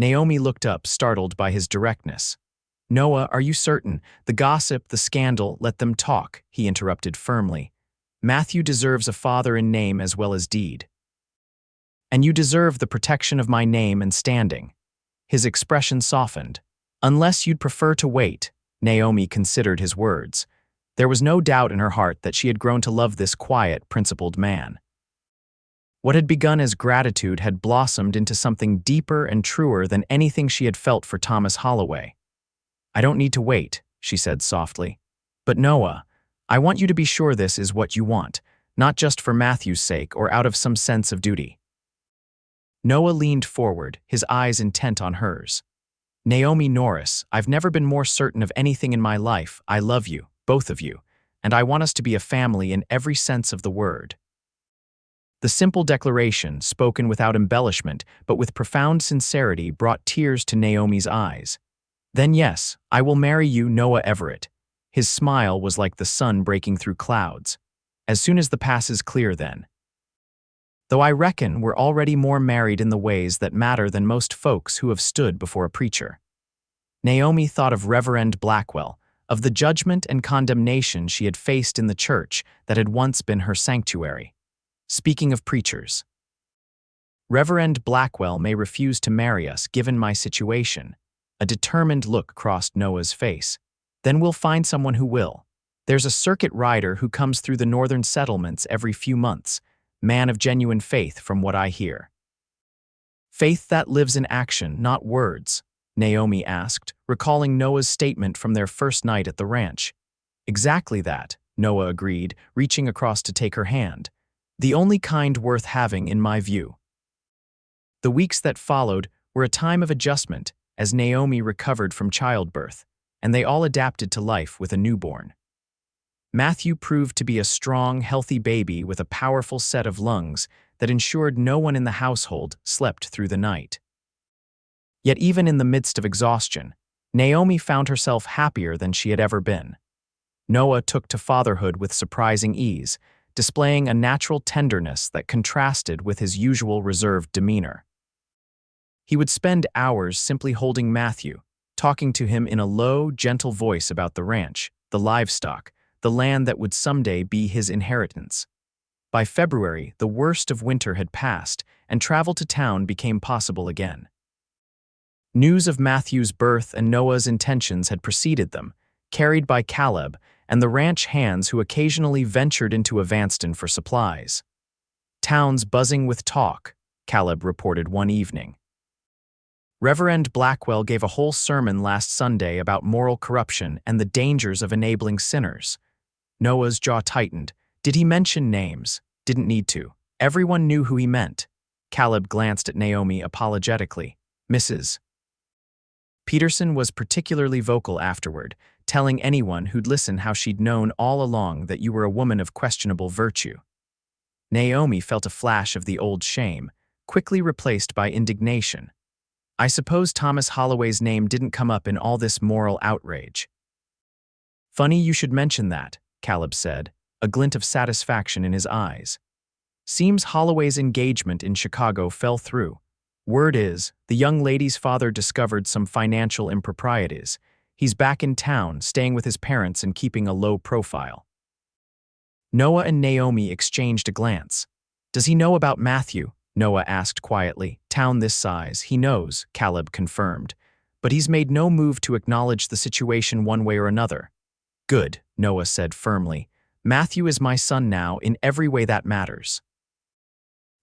Naomi looked up, startled by his directness. Noah, are you certain? The gossip, the scandal, let them talk, he interrupted firmly. Matthew deserves a father in name as well as deed. And you deserve the protection of my name and standing. His expression softened. Unless you'd prefer to wait, Naomi considered his words. There was no doubt in her heart that she had grown to love this quiet, principled man. What had begun as gratitude had blossomed into something deeper and truer than anything she had felt for Thomas Holloway. I don't need to wait, she said softly. But Noah, I want you to be sure this is what you want, not just for Matthew's sake or out of some sense of duty. Noah leaned forward, his eyes intent on hers. Naomi Norris, I've never been more certain of anything in my life. I love you, both of you, and I want us to be a family in every sense of the word. The simple declaration, spoken without embellishment but with profound sincerity, brought tears to Naomi's eyes. Then yes, I will marry you, Noah Everett. His smile was like the sun breaking through clouds. As soon as the pass is clear then. Though I reckon we're already more married in the ways that matter than most folks who have stood before a preacher. Naomi thought of Reverend Blackwell, of the judgment and condemnation she had faced in the church that had once been her sanctuary. Speaking of preachers, Reverend Blackwell may refuse to marry us given my situation. A determined look crossed Noah's face. Then we'll find someone who will. There's a circuit rider who comes through the northern settlements every few months. Man of genuine faith, from what I hear. Faith that lives in action, not words, Naomi asked, recalling Noah's statement from their first night at the ranch. Exactly that, Noah agreed, reaching across to take her hand. The only kind worth having, in my view. The weeks that followed were a time of adjustment as Naomi recovered from childbirth, and they all adapted to life with a newborn. Matthew proved to be a strong, healthy baby with a powerful set of lungs that ensured no one in the household slept through the night. Yet even in the midst of exhaustion, Naomi found herself happier than she had ever been. Noah took to fatherhood with surprising ease, displaying a natural tenderness that contrasted with his usual reserved demeanor. He would spend hours simply holding Matthew, talking to him in a low, gentle voice about the ranch, the livestock, the land that would someday be his inheritance. By February, the worst of winter had passed, and travel to town became possible again. News of Matthew's birth and Noah's intentions had preceded them, carried by Caleb and the ranch hands who occasionally ventured into Evanston for supplies. "Town's buzzing with talk," Caleb reported one evening. Reverend Blackwell gave a whole sermon last Sunday about moral corruption and the dangers of enabling sinners. Noah's jaw tightened. Did he mention names? Didn't need to. Everyone knew who he meant. Caleb glanced at Naomi apologetically. "Mrs. Peterson was particularly vocal afterward, telling anyone who'd listen how she'd known all along that you were a woman of questionable virtue." Naomi felt a flash of the old shame, quickly replaced by indignation. "I suppose Thomas Holloway's name didn't come up in all this moral outrage." "Funny you should mention that," Caleb said, a glint of satisfaction in his eyes. "Seems Holloway's engagement in Chicago fell through. Word is, the young lady's father discovered some financial improprieties. He's back in town, staying with his parents and keeping a low profile." Noah and Naomi exchanged a glance. "Does he know about Matthew?" Noah asked quietly. "Town this size, he knows," Caleb confirmed. "But he's made no move to acknowledge the situation one way or another." "Good," Noah said firmly. "Matthew is my son now in every way that matters."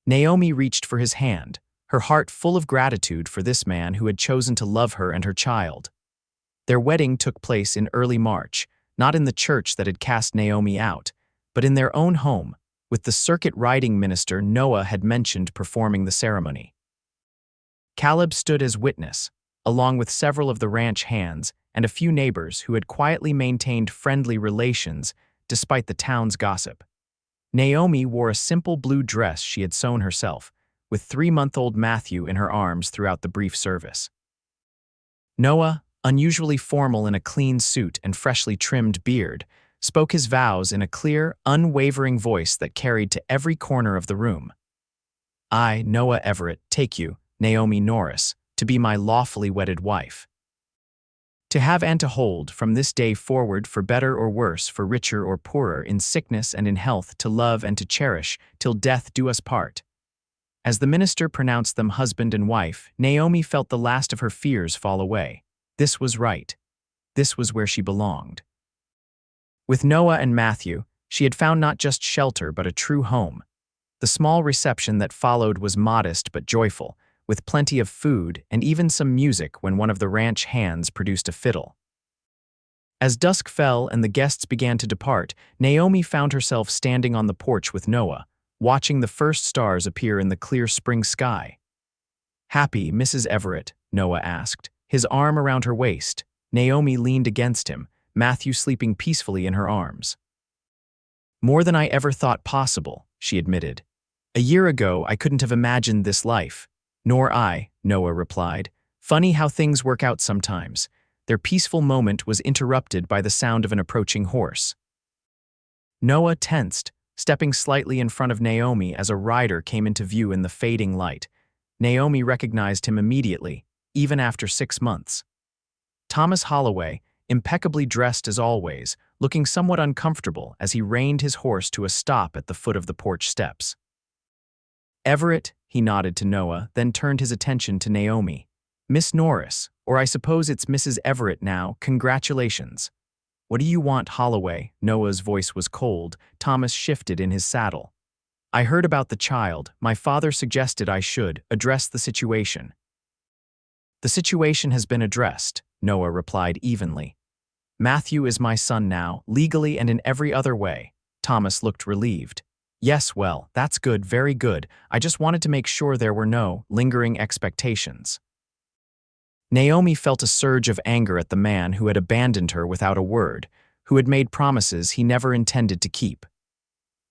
Naomi reached for his hand, her heart full of gratitude for this man who had chosen to love her and her child. Their wedding took place in early March, not in the church that had cast Naomi out, but in their own home, with the circuit riding minister Noah had mentioned performing the ceremony. Caleb stood as witness, along with several of the ranch hands and a few neighbors who had quietly maintained friendly relations despite the town's gossip. Naomi wore a simple blue dress she had sewn herself, with 3-month-old Matthew in her arms throughout the brief service. Noah, unusually formal in a clean suit and freshly trimmed beard, spoke his vows in a clear, unwavering voice that carried to every corner of the room. "I, Noah Everett, take you, Naomi Norris, to be my lawfully wedded wife. To have and to hold, from this day forward, for better or worse, for richer or poorer, in sickness and in health, to love and to cherish, till death do us part." As the minister pronounced them husband and wife, Naomi felt the last of her fears fall away. This was right. This was where she belonged. With Noah and Matthew, she had found not just shelter but a true home. The small reception that followed was modest but joyful, with plenty of food and even some music when one of the ranch hands produced a fiddle. As dusk fell and the guests began to depart, Naomi found herself standing on the porch with Noah, watching the first stars appear in the clear spring sky. "Happy, Mrs. Everett?" Noah asked, his arm around her waist. Naomi leaned against him, Matthew sleeping peacefully in her arms. "More than I ever thought possible," she admitted. "A year ago, I couldn't have imagined this life." "Nor I," Noah replied. "Funny how things work out sometimes." Their peaceful moment was interrupted by the sound of an approaching horse. Noah tensed, stepping slightly in front of Naomi as a rider came into view in the fading light. Naomi recognized him immediately, even after 6 months. Thomas Holloway, impeccably dressed as always, looking somewhat uncomfortable as he reined his horse to a stop at the foot of the porch steps. "Everett," he nodded to Noah, then turned his attention to Naomi. "Miss Norris, or I suppose it's Mrs. Everett now, congratulations." "What do you want, Holloway?" Noah's voice was cold. Thomas shifted in his saddle. "I heard about the child. My father suggested I should address the situation." "The situation has been addressed," Noah replied evenly. "Matthew is my son now, legally and in every other way." Thomas looked relieved. "Yes, well, that's good, very good. I just wanted to make sure there were no lingering expectations." Naomi felt a surge of anger at the man who had abandoned her without a word, who had made promises he never intended to keep.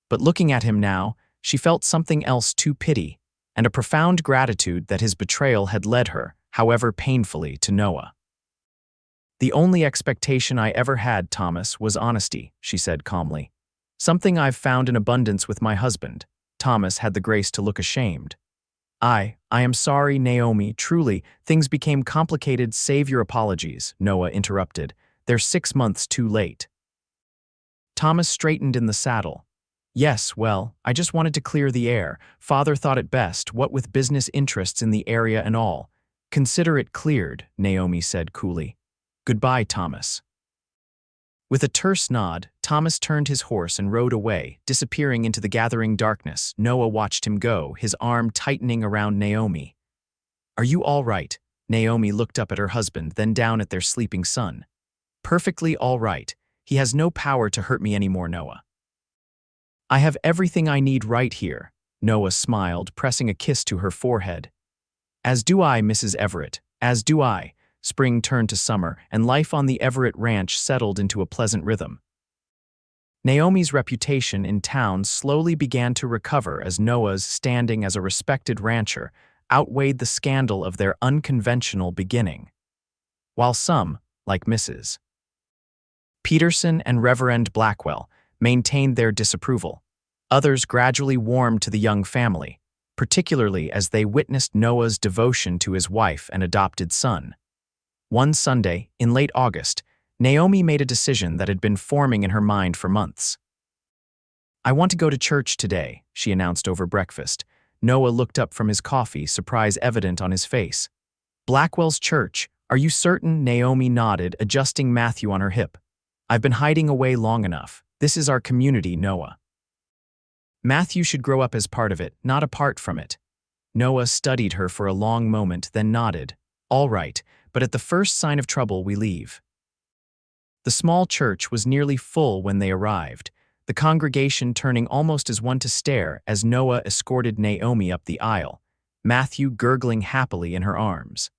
But looking at him now, she felt something else too: pity, and a profound gratitude that his betrayal had led her, however painfully, to Noah. "The only expectation I ever had, Thomas, was honesty," she said calmly. "Something I've found in abundance with my husband." Thomas had the grace to look ashamed. I am sorry, Naomi, truly, things became complicated. Save your apologies," Noah interrupted. "They're 6 months too late." Thomas straightened in the saddle. "Yes, well, I just wanted to clear the air. Father thought it best, what with business interests in the area and all." "Consider it cleared," Naomi said coolly. "Goodbye, Thomas." With a terse nod, Thomas turned his horse and rode away, disappearing into the gathering darkness. Noah watched him go, his arm tightening around Naomi. "Are you all right?" Naomi looked up at her husband, then down at their sleeping son. "Perfectly all right. He has no power to hurt me anymore, Noah." "I have everything I need right here," Noah smiled, pressing a kiss to her forehead. "As do I, Mrs. Everett, as do I." Spring turned to summer, and life on the Everett ranch settled into a pleasant rhythm. Naomi's reputation in town slowly began to recover as Noah's standing as a respected rancher outweighed the scandal of their unconventional beginning. While some, like Mrs. Peterson and Reverend Blackwell, maintained their disapproval, others gradually warmed to the young family, particularly as they witnessed Noah's devotion to his wife and adopted son. One Sunday, in late August, Naomi made a decision that had been forming in her mind for months. "I want to go to church today," she announced over breakfast. Noah looked up from his coffee, surprise evident on his face. "Blackwell's church? Are you certain?" Naomi nodded, adjusting Matthew on her hip. "I've been hiding away long enough. This is our community, Noah. Matthew should grow up as part of it, not apart from it." Noah studied her for a long moment, then nodded. "All right, but at the first sign of trouble we leave." The small church was nearly full when they arrived, the congregation turning almost as one to stare as Noah escorted Naomi up the aisle, Matthew gurgling happily in her arms.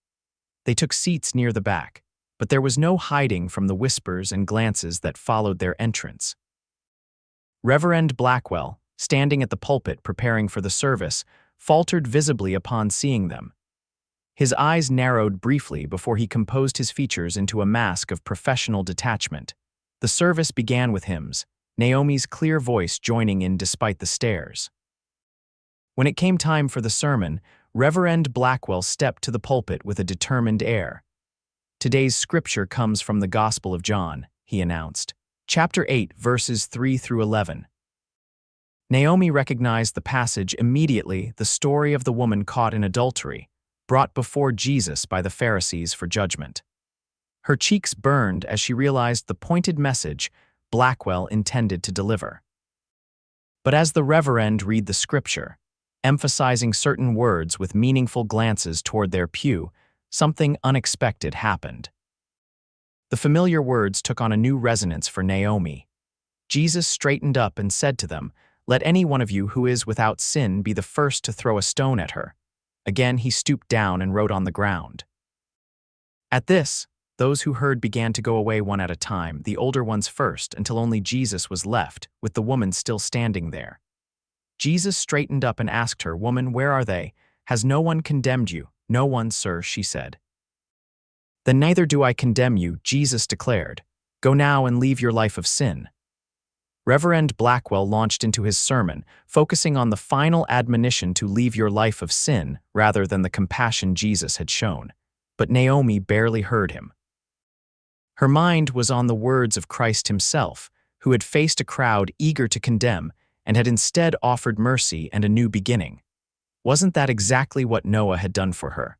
They took seats near the back, but there was no hiding from the whispers and glances that followed their entrance. Reverend Blackwell, standing at the pulpit preparing for the service, faltered visibly upon seeing them. His eyes narrowed briefly before he composed his features into a mask of professional detachment. The service began with hymns, Naomi's clear voice joining in despite the stares. When it came time for the sermon, Reverend Blackwell stepped to the pulpit with a determined air. "Today's scripture comes from the Gospel of John," he announced. "Chapter 8, verses 3 through 11. Naomi recognized the passage immediately, the story of the woman caught in adultery, brought before Jesus by the Pharisees for judgment. Her cheeks burned as she realized the pointed message Blackwell intended to deliver. But as the Reverend read the scripture, emphasizing certain words with meaningful glances toward their pew, something unexpected happened. The familiar words took on a new resonance for Naomi. Jesus straightened up and said to them, "Let any one of you who is without sin be the first to throw a stone at her." Again he stooped down and wrote on the ground. At this, those who heard began to go away one at a time, the older ones first, until only Jesus was left, with the woman still standing there. Jesus straightened up and asked her, "Woman, where are they? Has no one condemned you?" "No one, sir," she said. "Then neither do I condemn you," Jesus declared. "Go now and leave your life of sin." Reverend Blackwell launched into his sermon, focusing on the final admonition to leave your life of sin rather than the compassion Jesus had shown. But Naomi barely heard him. Her mind was on the words of Christ himself, who had faced a crowd eager to condemn and had instead offered mercy and a new beginning. Wasn't that exactly what Noah had done for her?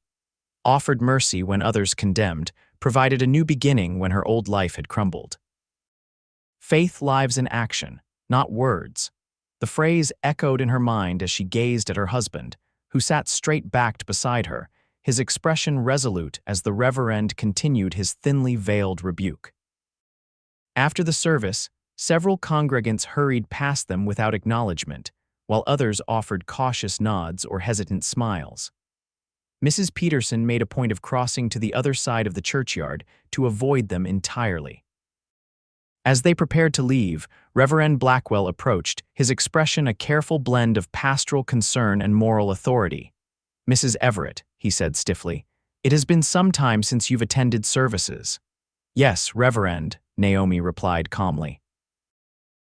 Offered mercy when others condemned, provided a new beginning when her old life had crumbled. Faith lives in action, not words. The phrase echoed in her mind as she gazed at her husband, who sat straight-backed beside her, his expression resolute as the Reverend continued his thinly veiled rebuke. After the service, several congregants hurried past them without acknowledgement, while others offered cautious nods or hesitant smiles. Mrs. Peterson made a point of crossing to the other side of the churchyard to avoid them entirely. As they prepared to leave, Reverend Blackwell approached, his expression a careful blend of pastoral concern and moral authority. "Mrs. Everett," he said stiffly, "it has been some time since you've attended services." "Yes, Reverend," Naomi replied calmly.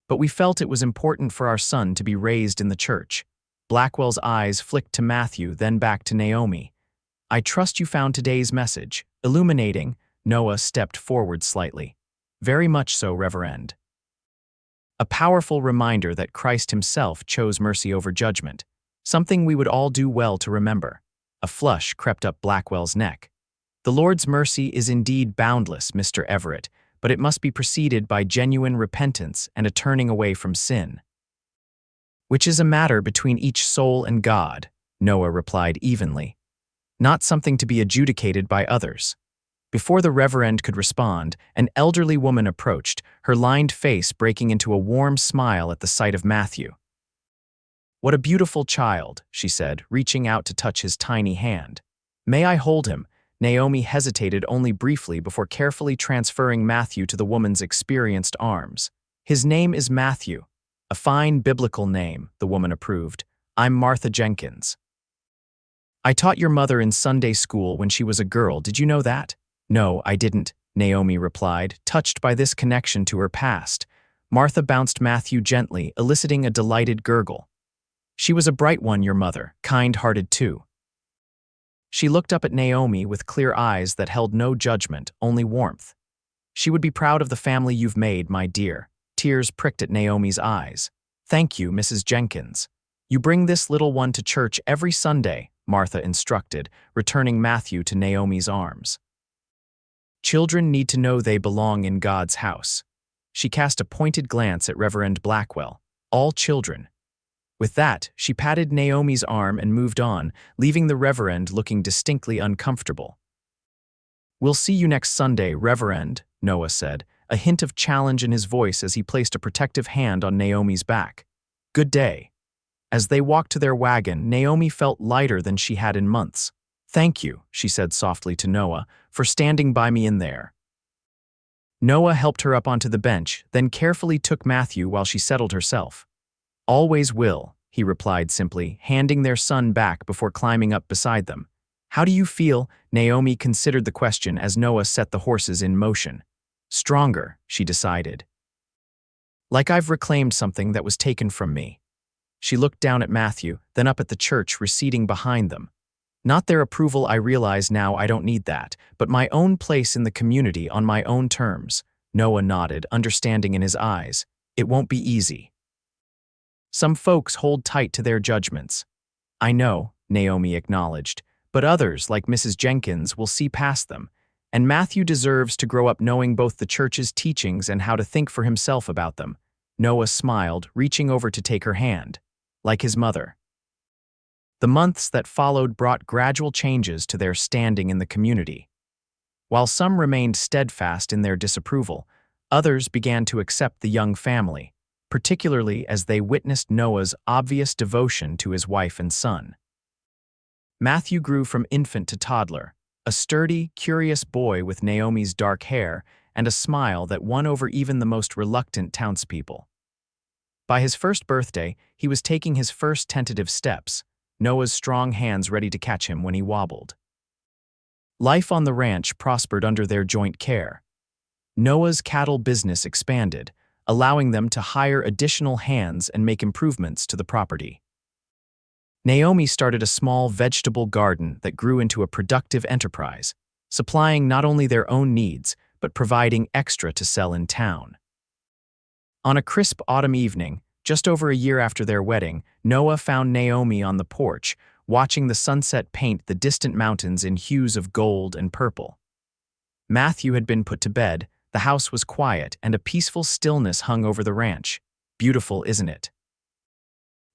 "But we felt it was important for our son to be raised in the church." Blackwell's eyes flicked to Matthew, then back to Naomi. "I trust you found today's message illuminating." Noah stepped forward slightly. "Very much so, Reverend. A powerful reminder that Christ himself chose mercy over judgment, something we would all do well to remember." A flush crept up Blackwell's neck. "The Lord's mercy is indeed boundless, Mr. Everett, but it must be preceded by genuine repentance and a turning away from sin." "Which is a matter between each soul and God," Noah replied evenly. "Not something to be adjudicated by others." Before the Reverend could respond, an elderly woman approached, her lined face breaking into a warm smile at the sight of Matthew. "What a beautiful child," she said, reaching out to touch his tiny hand. "May I hold him?" Naomi hesitated only briefly before carefully transferring Matthew to the woman's experienced arms. "His name is Matthew." "A fine biblical name," the woman approved. "I'm Martha Jenkins. I taught your mother in Sunday school when she was a girl, did you know that?" "No, I didn't," Naomi replied, touched by this connection to her past. Martha bounced Matthew gently, eliciting a delighted gurgle. "She was a bright one, your mother, kind-hearted too." She looked up at Naomi with clear eyes that held no judgment, only warmth. "She would be proud of the family you've made, my dear." Tears pricked at Naomi's eyes. "Thank you, Mrs. Jenkins. You bring this little one to church every Sunday," Martha instructed, returning Matthew to Naomi's arms. "Children need to know they belong in God's house." She cast a pointed glance at Reverend Blackwell. "All children." With that, she patted Naomi's arm and moved on, leaving the Reverend looking distinctly uncomfortable. "We'll see you next Sunday, Reverend," Noah said, a hint of challenge in his voice as he placed a protective hand on Naomi's back. "Good day." As they walked to their wagon, Naomi felt lighter than she had in months. "Thank you," she said softly to Noah, "for standing by me in there." Noah helped her up onto the bench, then carefully took Matthew while she settled herself. "Always will," he replied simply, handing their son back before climbing up beside them. "How do you feel?" Naomi considered the question as Noah set the horses in motion. "Stronger," she decided. "Like I've reclaimed something that was taken from me." She looked down at Matthew, then up at the church receding behind them. "Not their approval, I realize now I don't need that, but my own place in the community on my own terms." Noah nodded, understanding in his eyes. "It won't be easy. Some folks hold tight to their judgments." "I know," Naomi acknowledged, "but others, like Mrs. Jenkins, will see past them. And Matthew deserves to grow up knowing both the church's teachings and how to think for himself about them." Noah smiled, reaching over to take her hand. Like his mother. The months that followed brought gradual changes to their standing in the community. While some remained steadfast in their disapproval, others began to accept the young family, particularly as they witnessed Noah's obvious devotion to his wife and son. Matthew grew from infant to toddler, a sturdy, curious boy with Naomi's dark hair and a smile that won over even the most reluctant townspeople. By his first birthday, he was taking his first tentative steps, Noah's strong hands ready to catch him when he wobbled. Life on the ranch prospered under their joint care. Noah's cattle business expanded, allowing them to hire additional hands and make improvements to the property. Naomi started a small vegetable garden that grew into a productive enterprise, supplying not only their own needs, but providing extra to sell in town. On a crisp autumn evening, just over a year after their wedding, Noah found Naomi on the porch, watching the sunset paint the distant mountains in hues of gold and purple. Matthew had been put to bed, the house was quiet, and a peaceful stillness hung over the ranch. "Beautiful, isn't it?"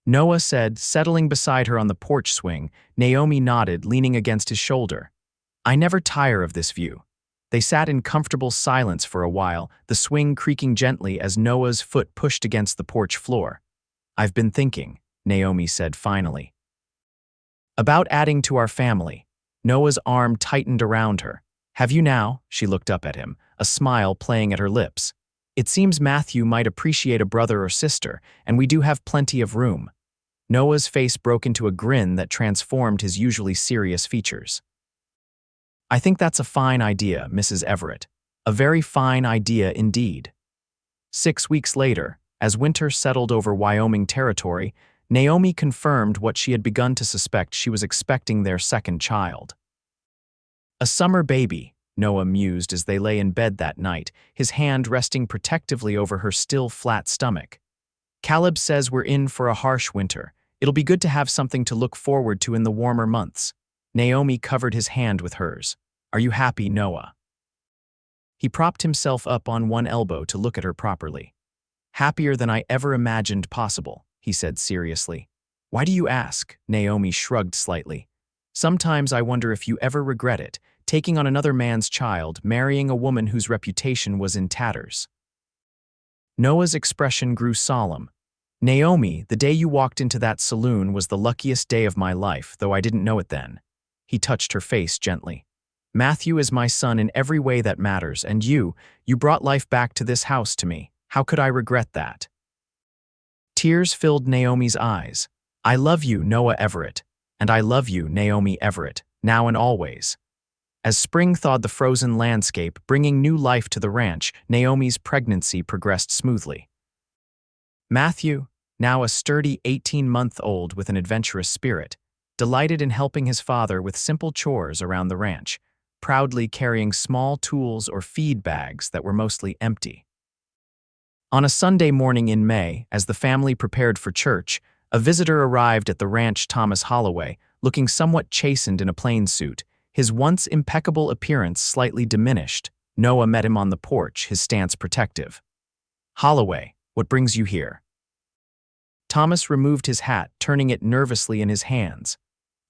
Noah said, settling beside her on the porch swing. Naomi nodded, leaning against his shoulder. "I never tire of this view." They sat in comfortable silence for a while, the swing creaking gently as Noah's foot pushed against the porch floor. "I've been thinking," Naomi said finally. "About adding to our family." Noah's arm tightened around her. "Have you now?" She looked up at him, a smile playing at her lips. It seems Matthew might appreciate a brother or sister, and we do have plenty of room. Noah's face broke into a grin that transformed his usually serious features. I think that's a fine idea, Mrs. Everett. A very fine idea indeed. 6 weeks later, as winter settled over Wyoming territory, Naomi confirmed what she had begun to suspect: she was expecting their second child. A summer baby, Noah mused as they lay in bed that night, his hand resting protectively over her still flat stomach. Caleb says we're in for a harsh winter. It'll be good to have something to look forward to in the warmer months. Naomi covered his hand with hers. Are you happy, Noah? He propped himself up on one elbow to look at her properly. Happier than I ever imagined possible, he said seriously. Why do you ask? Naomi shrugged slightly. Sometimes I wonder if you ever regret it, taking on another man's child, marrying a woman whose reputation was in tatters. Noah's expression grew solemn. Naomi, the day you walked into that saloon was the luckiest day of my life, though I didn't know it then. He touched her face gently. Matthew is my son in every way that matters, and you brought life back to this house to me. How could I regret that? Tears filled Naomi's eyes. I love you, Noah Everett, and I love you, Naomi Everett, now and always. As spring thawed the frozen landscape, bringing new life to the ranch, Naomi's pregnancy progressed smoothly. Matthew, now a sturdy 18-month-old with an adventurous spirit, delighted in helping his father with simple chores around the ranch, proudly carrying small tools or feed bags that were mostly empty. On a Sunday morning in May, as the family prepared for church, a visitor arrived at the ranch. Thomas Holloway, looking somewhat chastened in a plain suit, his once impeccable appearance slightly diminished. Noah met him on the porch, his stance protective. Holloway, what brings you here? Thomas removed his hat, turning it nervously in his hands.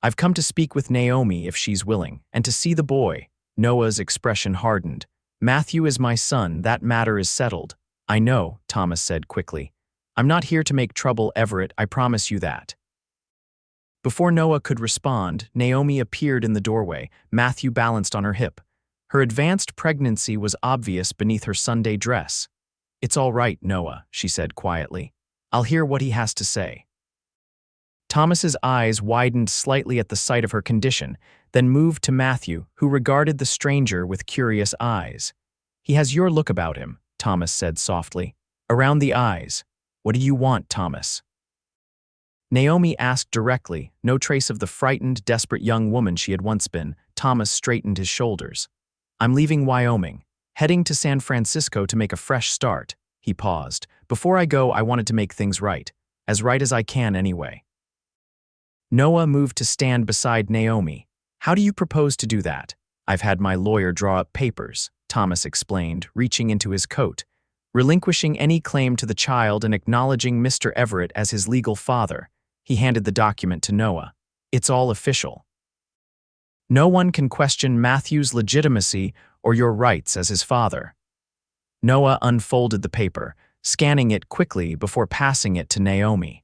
I've come to speak with Naomi if she's willing, and to see the boy. Noah's expression hardened. Matthew is my son, that matter is settled. I know, Thomas said quickly. I'm not here to make trouble, Everett, I promise you that. Before Noah could respond, Naomi appeared in the doorway, Matthew balanced on her hip. Her advanced pregnancy was obvious beneath her Sunday dress. It's all right, Noah, she said quietly. I'll hear what he has to say. Thomas's eyes widened slightly at the sight of her condition, then moved to Matthew, who regarded the stranger with curious eyes. He has your look about him, Thomas said softly. Around the eyes. What do you want, Thomas? Naomi asked directly, no trace of the frightened, desperate young woman she had once been. Thomas straightened his shoulders. I'm leaving Wyoming, heading to San Francisco to make a fresh start. He paused. Before I go, I wanted to make things right as I can anyway. Noah moved to stand beside Naomi. How do you propose to do that? I've had my lawyer draw up papers, Thomas explained, reaching into his coat, relinquishing any claim to the child and acknowledging Mr. Everett as his legal father. He handed the document to Noah. It's all official. No one can question Matthew's legitimacy or your rights as his father. Noah unfolded the paper, scanning it quickly before passing it to Naomi.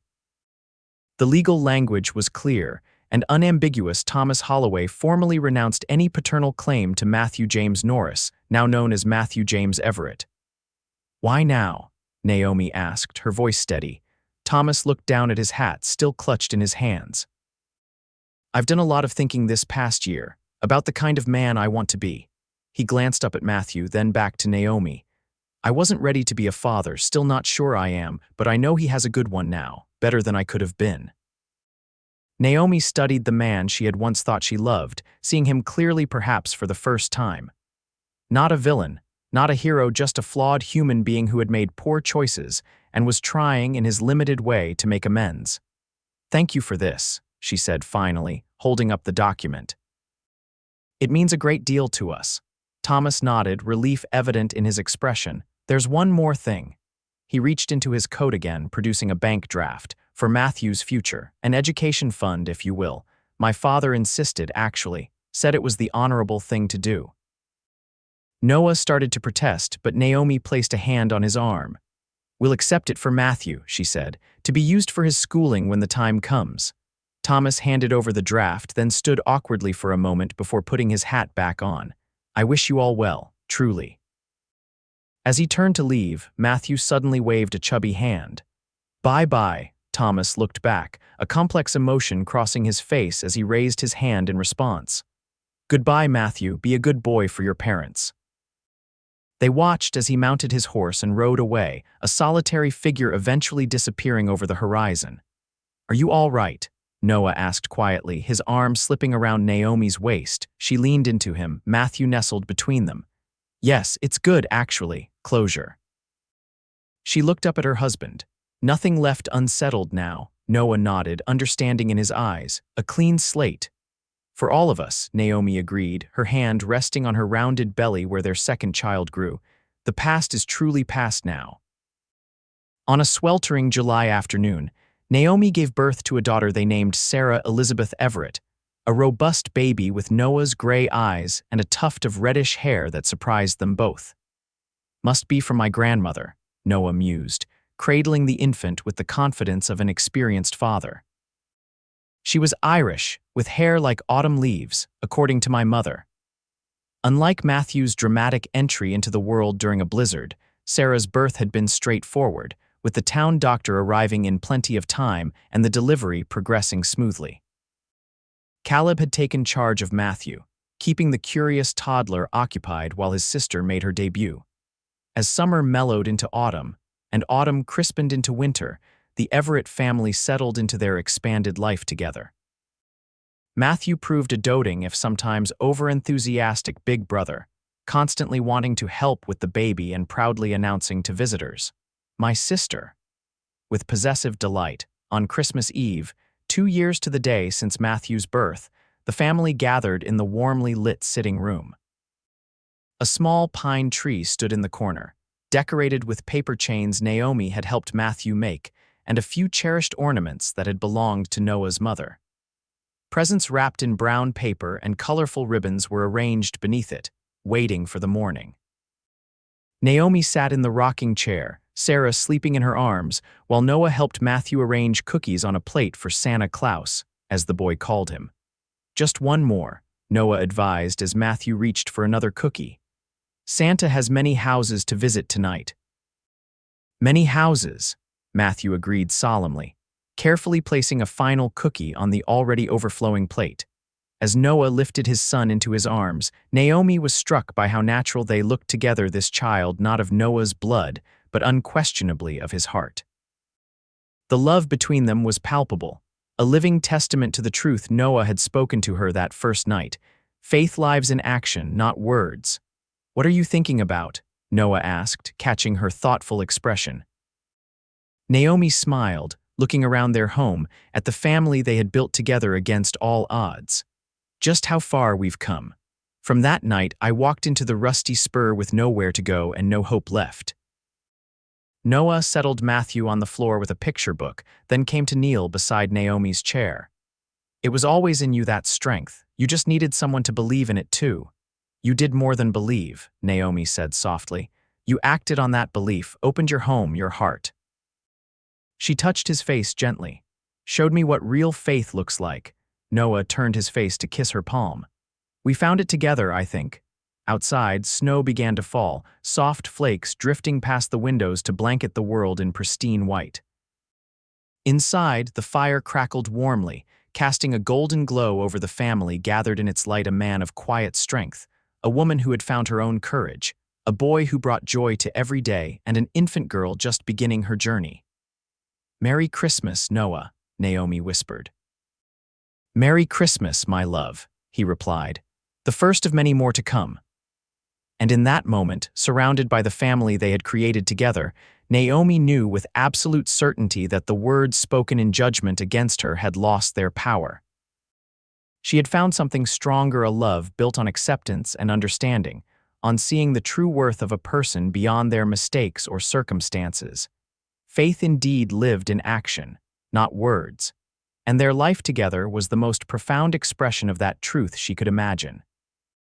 The legal language was clear and unambiguous. Thomas Holloway formally renounced any paternal claim to Matthew James Norris, now known as Matthew James Everett. Why now? Naomi asked, her voice steady. Thomas looked down at his hat, still clutched in his hands. I've done a lot of thinking this past year about the kind of man I want to be. He glanced up at Matthew, then back to Naomi. I wasn't ready to be a father, still not sure I am, but I know he has a good one now, better than I could have been. Naomi studied the man she had once thought she loved, seeing him clearly perhaps for the first time. Not a villain, not a hero, just a flawed human being who had made poor choices and was trying in his limited way to make amends. Thank you for this, she said finally, holding up the document. It means a great deal to us. Thomas nodded, relief evident in his expression. There's one more thing. He reached into his coat again, producing a bank draft for Matthew's future, an education fund, if you will. My father insisted, actually, said it was the honorable thing to do. Noah started to protest, but Naomi placed a hand on his arm. We'll accept it for Matthew, she said, to be used for his schooling when the time comes. Thomas handed over the draft, then stood awkwardly for a moment before putting his hat back on. I wish you all well, truly. As he turned to leave, Matthew suddenly waved a chubby hand. "Bye-bye," Thomas looked back, a complex emotion crossing his face as he raised his hand in response. "Goodbye, Matthew, be a good boy for your parents." They watched as he mounted his horse and rode away, a solitary figure eventually disappearing over the horizon. "Are you all right?" Noah asked quietly, his arm slipping around Naomi's waist. She leaned into him, Matthew nestled between them. "Yes, it's good, actually. Closure." She looked up at her husband. "Nothing left unsettled now," Noah nodded, understanding in his eyes. "A clean slate." "For all of us," Naomi agreed, her hand resting on her rounded belly where their second child grew. "The past is truly past now." On a sweltering July afternoon, Naomi gave birth to a daughter they named Sarah Elizabeth Everett, a robust baby with Noah's gray eyes and a tuft of reddish hair that surprised them both. "Must be from my grandmother," Noah mused, cradling the infant with the confidence of an experienced father. "She was Irish, with hair like autumn leaves, according to my mother." Unlike Matthew's dramatic entry into the world during a blizzard, Sarah's birth had been straightforward, with the town doctor arriving in plenty of time and the delivery progressing smoothly. Caleb had taken charge of Matthew, keeping the curious toddler occupied while his sister made her debut. As summer mellowed into autumn, and autumn crispened into winter, the Everett family settled into their expanded life together. Matthew proved a doting, if sometimes overenthusiastic, big brother, constantly wanting to help with the baby and proudly announcing to visitors, "My sister." With possessive delight, on Christmas Eve, 2 years to the day since Matthew's birth, the family gathered in the warmly lit sitting room. A small pine tree stood in the corner, decorated with paper chains Naomi had helped Matthew make, and a few cherished ornaments that had belonged to Noah's mother. Presents wrapped in brown paper and colorful ribbons were arranged beneath it, waiting for the morning. Naomi sat in the rocking chair, Sarah sleeping in her arms, while Noah helped Matthew arrange cookies on a plate for Santa Claus, as the boy called him. "Just one more," Noah advised as Matthew reached for another cookie. "Santa has many houses to visit tonight." "Many houses," Matthew agreed solemnly, carefully placing a final cookie on the already overflowing plate. As Noah lifted his son into his arms, Naomi was struck by how natural they looked together, this child not of Noah's blood, but unquestionably of his heart. The love between them was palpable, a living testament to the truth Noah had spoken to her that first night. Faith lives in action, not words. "What are you thinking about?" Noah asked, catching her thoughtful expression. Naomi smiled, looking around their home, at the family they had built together against all odds. "Just how far we've come. From that night, I walked into the rusty spur with nowhere to go and no hope left." Noah settled Matthew on the floor with a picture book, then came to kneel beside Naomi's chair. "It was always in you, that strength. You just needed someone to believe in it too." "You did more than believe," Naomi said softly. "You acted on that belief, opened your home, your heart." She touched his face gently. "Showed me what real faith looks like." Noah turned his face to kiss her palm. "We found it together, I think." Outside, snow began to fall, soft flakes drifting past the windows to blanket the world in pristine white. Inside, the fire crackled warmly, casting a golden glow over the family gathered in its light. A man of quiet strength, a woman who had found her own courage, a boy who brought joy to every day, and an infant girl just beginning her journey. "Merry Christmas, Noah," Naomi whispered. "Merry Christmas, my love," he replied. "The first of many more to come." And in that moment, surrounded by the family they had created together, Naomi knew with absolute certainty that the words spoken in judgment against her had lost their power. She had found something stronger, a love built on acceptance and understanding, on seeing the true worth of a person beyond their mistakes or circumstances. Faith indeed lived in action, not words, and their life together was the most profound expression of that truth she could imagine.